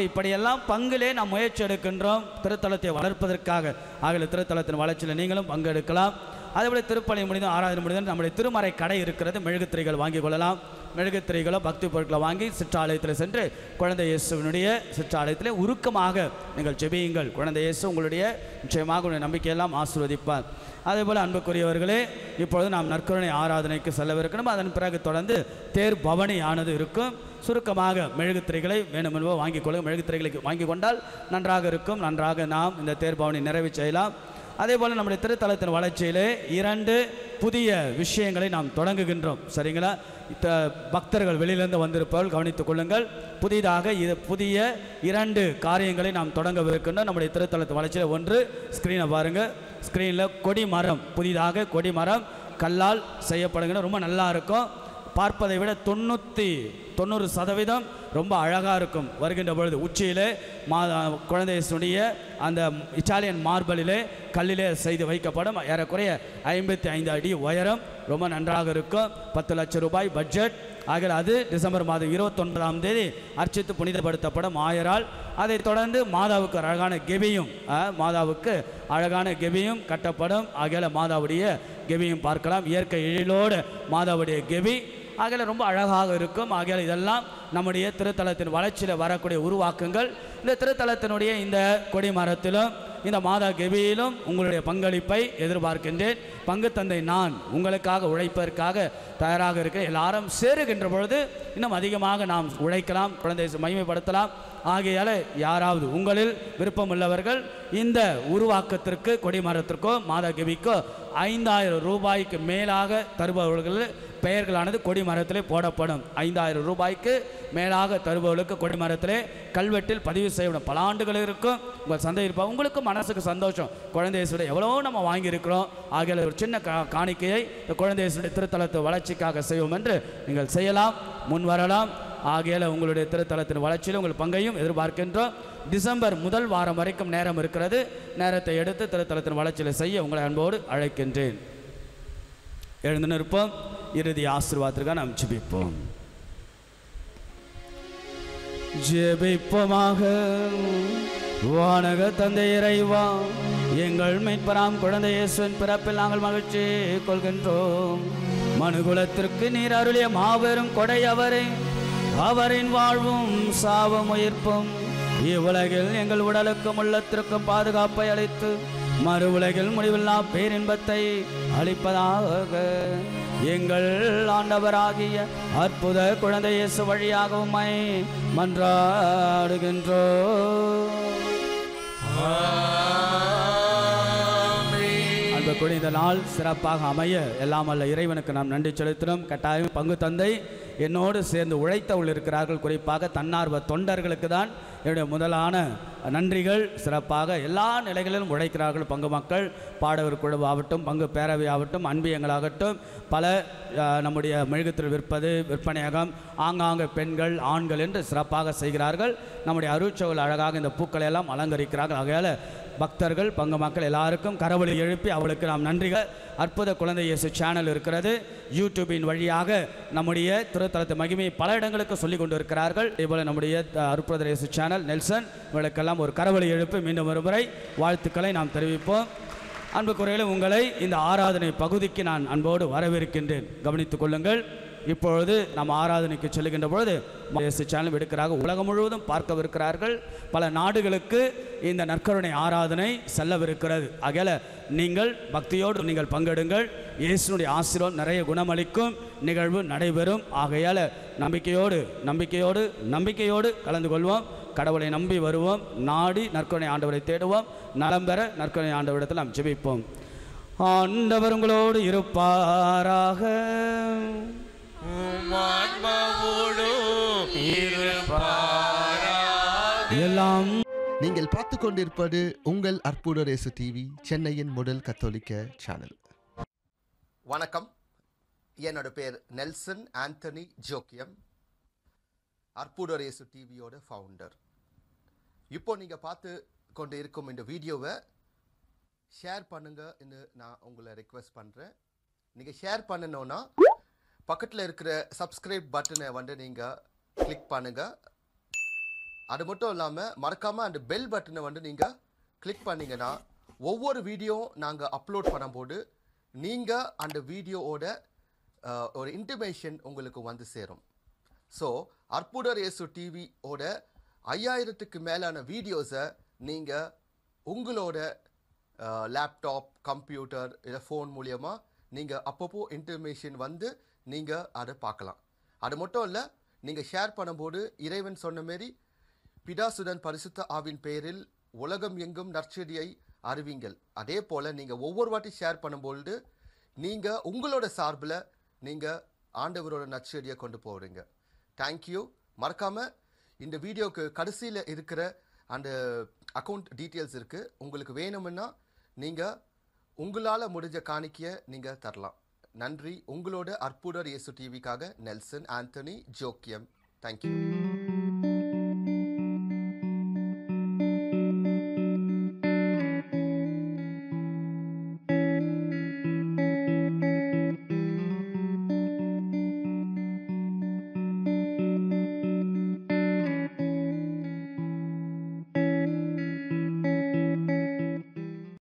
இப்படியெல்லாம் பங்கிலே நாம் முயற்சி எடுக்கின்றோம் திருத்தலத்தை வளர்ப்பதற்காக. ஆகிய திருத்தலத்தின் வளர்ச்சியில் நீங்களும் பங்கெடுக்கலாம். அதேபோல் திருப்பலி முடிந்து ஆராதனை முடிந்து நம்முடைய திருமறை கடை இருக்கிறது. மெழுகுத்திரைகள் வாங்கி கொள்ளலாம். மெழுகுத்திரைகளோ பக்தி பொருட்களை வாங்கி சிற்றாலயத்தில் சென்று குழந்தை இயேசுவினுடைய சிற்றாலயத்தில் உருக்கமாக நீங்கள் ஜெபியுங்கள். குழந்தை இயேசு உங்களுடைய நிச்சயமாக உங்களுடைய நம்பிக்கையெல்லாம் ஆசீர்வதிப்பார். அதேபோல் அன்புக்குரியவர்களே, இப்பொழுது நாம் நற்கருணை ஆராதனைக்கு செல்லவிருக்கணும். அதன் பிறகு தொடர்ந்து தேர் பவனி ஆனது இருக்கும். சுருக்கமாக மெழுகுத்திரைகளை வேணுமென்போ வாங்கிக் கொள்ளும். மெழுகுத்திரைகளை வாங்கி கொண்டால் நன்றாக இருக்கும். நன்றாக நாம் இந்த தேர் பவனி நிறைவு செய்யலாம். அதேபோல் நம்முடைய திருத்தலத்தின் வளர்ச்சியிலே 2 புதிய விஷயங்களை நாம் தொடங்குகின்றோம். சரிங்களா? பக்தர்கள் வெளியிலிருந்து வந்திருப்பவர்கள் கவனித்துக் கொள்ளுங்கள். புதிதாக புதிய 2 காரியங்களை நாம் தொடங்கவிருக்கின்றோம் நம்முடைய திருத்தலத்தின் வளர்ச்சியில். ஒன்று, ஸ்க்ரீனை பாருங்கள். ஸ்க்ரீனில் கொடிமரம், புதிதாக கொடிமரம் கல்லால் செய்யப்படுகின்ற ரொம்ப நல்லா இருக்கும். பார்ப்பதை விட 90% ரொம்ப அழகாக இருக்கும். வருகின்ற பொழுது உச்சியிலே குழந்தை இயேசுடைய அந்த இட்டாலியன் மார்பலிலே கல்லிலே செய்து வைக்கப்படும். ஏறக்குறைய 55 அடி உயரம். ரொம்ப நன்றாக இருக்கும். 10 லட்சம் ரூபாய் பட்ஜெட். ஆக அது டிசம்பர் மாதம் 29ஆம் தேதி அர்ச்சித்து புனிதப்படுத்தப்படும் ஆயரால். அதைத் தொடர்ந்து மாதாவுக்கு அழகான கெபியும் மாதாவுக்கு அழகான கெபியும் கட்டப்படும். ஆகையால் மாதாவுடைய கெபியும் பார்க்கலாம். இயற்கை எழிலோடு மாதாவுடைய கெபி ஆகையால் ரொம்ப அழகாக இருக்கும். ஆகையால் இதெல்லாம் நம்முடைய திருத்தலத்தின் வளர்ச்சியில் வரக்கூடிய உருவாக்கங்கள். இந்த திருத்தலத்தினுடைய இந்த கொடி மரத்திலும் இந்த மாதா கெபியிலும் உங்களுடைய பங்களிப்பை எதிர்பார்க்கின்றேன். பங்கு தந்தை நான் உங்களுக்காக உழைப்பதற்காக தயாராக இருக்க. எல்லாரும் சேருகின்ற பொழுது இன்னும் அதிகமாக நாம் உழைக்கலாம், குழந்தையை மகிமைப்படுத்தலாம். ஆகையால் யாராவது உங்களில் விருப்பமுள்ளவர்கள் இந்த உருவாக்கத்திற்கு கொடிமரத்திற்கோ மாதா கெபிக்கோ 5000 ரூபாய்க்கு மேலாக தருபவர்கள் பெயர்களானது கொடிமரத்திலே போடப்படும். 5000 ரூபாய்க்கு மேலாக தருபவர்களுக்கு கொடிமரத்திலே கல்வெட்டில் பதிவு செய்யப்படும். பல ஆண்டுகள் இருக்கும். உங்கள் சந்தை இருப்பா உங்களுக்கு மனசுக்கு சந்தோஷம். குழந்தையேசுடைய எவ்வளோ நம்ம வாங்கியிருக்கிறோம். ஆகிய ஒரு சின்ன காணிக்கையை இந்த குழந்தையேசுடைய திருத்தலத்தை வளர்ச்சிக்காக செய்வோம் என்று நீங்கள் செய்யலாம், முன் வரலாம். ஆகையால் உங்களுடைய திருத்தலத்தின் வளர்ச்சியில் உங்கள் பங்கையும் எதிர்பார்க்கின்றோம். டிசம்பர் முதல் வாரம் வரைக்கும் நேரம் இருக்கிறது. நேரத்தை எடுத்து திருத்தலத்தின் வளர்ச்சியில் செய்ய உங்களை அன்போடு அழைக்கின்றேன். எழுந்து நிற்போம். இறுதி ஆசீர்வாதத்திற்காக நாம் ஜெபிப்போம். ஜெபிப்போமாக. வானக தந்தை இறைவா, எங்கள் மீட்பராம் குழந்தை இயேசுவின் பிறப்பில் நாங்கள் மகிழ்ச்சி கொள்கின்றோம். மனுகுலத்திற்கு நீர் அருளிய மாபெரும் கொடை அவரே. அவரின் வாழ்வும் சாவும் உயிர்ப்பும் இவ்வுலகில் எங்கள் உடலுக்கும் உள்ளத்திற்கும் பாதுகாப்பை அளித்து மறு உலகில் முடிவில்லா பேரின்பத்தை அளிப்பதாக எங்கள் ஆண்டவராகிய அற்புத குழந்தை இயேசு வழியாக உம்மை மன்றாடுகின்றோம். அன்புக்குரிய இந்த நாள் சிறப்பாக அமைய எல்லாம் அல்ல இறைவனுக்கு நாம் நன்றி செலுத்தினோம். கட்டாயம் பங்கு தந்தை என்னோடு சேர்ந்து உழைத்தவள் இருக்கிறார்கள். குறிப்பாக தன்னார்வ தொண்டர்களுக்கு தான் என்னுடைய முதலான நன்றிகள். சிறப்பாக எல்லா நிலைகளிலும் உழைக்கிறார்கள். பங்கு மக்கள், பாடகர் குழு ஆகட்டும், பங்கு பேரவை ஆகட்டும், அன்பியங்களாகட்டும், பல நம்முடைய மெழுகுத்திரை விற்பது, விற்பனையகம், ஆங்காங்க பெண்கள், ஆண்கள் என்று சிறப்பாக செய்கிறார்கள். நம்முடைய அருட்சோவில் அழகாக இந்த பூக்களை எல்லாம் அலங்கரிக்கிறார்கள். ஆகையால் பக்தர்கள், பங்கு மக்கள் எல்லாருக்கும் கரவொலி எழுப்பி அவளுக்கு நாம் நன்றிகள். அற்புத குழந்தை இயேசு சேனல் இருக்கிறது. யூடியூபின் வழியாக நம்முடைய திருத்தலத்து மகிமையை பல இடங்களுக்கு சொல்லிக் கொண்டு இருக்கிறார்கள். இதேபோல் நம்முடைய அற்புத இயேசு சேனல் நெல்சன் இவளுக்கெல்லாம் ஒரு கரவொலி எழுப்பி மீண்டும் ஒரு முறை வாழ்த்துக்களை நாம் தெரிவிப்போம். அன்புக்குறையில உங்களை இந்த ஆராதனை பகுதிக்கு நான் அன்போடு வரவேற்கின்றேன். கவனித்துக் கொள்ளுங்கள். இப்பொழுது நாம் ஆராதனைக்கு செல்லுகின்ற பொழுது இயேசு சேனல் எடுக்கிறாக உலகம் முழுவதும் பார்க்கவிருக்கிறார்கள். பல நாடுகளுக்கு இந்த நற்கருணை ஆராதனை செல்லவிருக்கிறது. ஆகையால் நீங்கள் பக்தியோடு நீங்கள் பங்கெடுங்கள். இயேசுனுடைய ஆசீர்வாதம் நிறைய குணமளிக்கும் நிகழ்வு நடைபெறும். ஆகையால் நம்பிக்கையோடு கலந்து கொள்வோம். கடவுளை நம்பி வருவோம். நாடி நற்கருணை ஆண்டவரை தேடுவோம். நலம் பெற நற்கருணை ஆண்டவரிடத்தில் நாம் ஜெபிப்போம். ஆண்டவர் உங்களோடு இருப்பாராக. எல்லாம் நீங்கள் பார்த்து கொண்டிருப்பது உங்கள் அற்புத இயேசு டிவி, சென்னையின் முதல் கத்தோலிக்க சேனல். வணக்கம். என்னோட பேர் நெல்சன் ஆண்டனி ஜோக்கியம், அற்புத இயேசு டிவியோட ஃபவுண்டர். இப்போ நீங்கள் பார்த்து கொண்டு இருக்கும் இந்த வீடியோவை ஷேர் பண்ணுங்கன்னு நான் உங்களை ரெக்வெஸ்ட் பண்ணுறேன். நீங்கள் ஷேர் பண்ணணுன்னா பக்கத்தில் இருக்கிற சப்ஸ்கிரைப் பட்டனை நீங்கள் கிளிக் பண்ணுங்கள். அது மட்டும் இல்லாமல் மறக்காமல் அந்த பெல் பட்டனை நீங்கள் கிளிக் பண்ணிங்கன்னா ஒவ்வொரு வீடியோ நாங்கள் அப்லோட் பண்ணும்போது நீங்கள் அந்த வீடியோவோட ஒரு இன்டிமேஷன் உங்களுக்கு வந்து சேரும். ஸோ அற்புத இயேசு டிவியோட 5000க்கு மேலான வீடியோஸை நீங்கள் உங்களோட லேப்டாப், கம்ப்யூட்டர் இல்லை ஃபோன் மூலியமாக நீங்கள் அப்பப்போ இன்டிமேஷன் வந்து நீங்கள் அதை பார்க்கலாம். அது மட்டும் இல்லை, நீங்கள் ஷேர் பண்ணும்போது இறைவன் சொன்ன மாரி பிதாசுடன் பரிசுத்த ஆவின் பெயரில் உலகம் எங்கும் நற்செய்தியை அறிவிங்கள். அதே போல் நீங்கள் ஒவ்வொரு வாட்டி ஷேர் பண்ணும்பொழுது நீங்கள் உங்களோட சார்பில் நீங்கள் ஆண்டவரோட நற்செய்தியை கொண்டு போகிறீங்க. தேங்க்யூ. மறக்காமல் இந்த வீடியோக்கு கடைசியில் இருக்கிற அந்த அக்கௌண்ட் டீட்டெயில்ஸ் இருக்குது. உங்களுக்கு வேணும்னா நீங்கள் உங்களால் முடிஞ்ச காணிக்கையை நீங்கள் தரலாம். நன்றி. உங்களோட அற்புத இயேசு டிவிக்காக நெல்சன் ஆண்டனி ஜோக்கியம். தேங்க்யூ.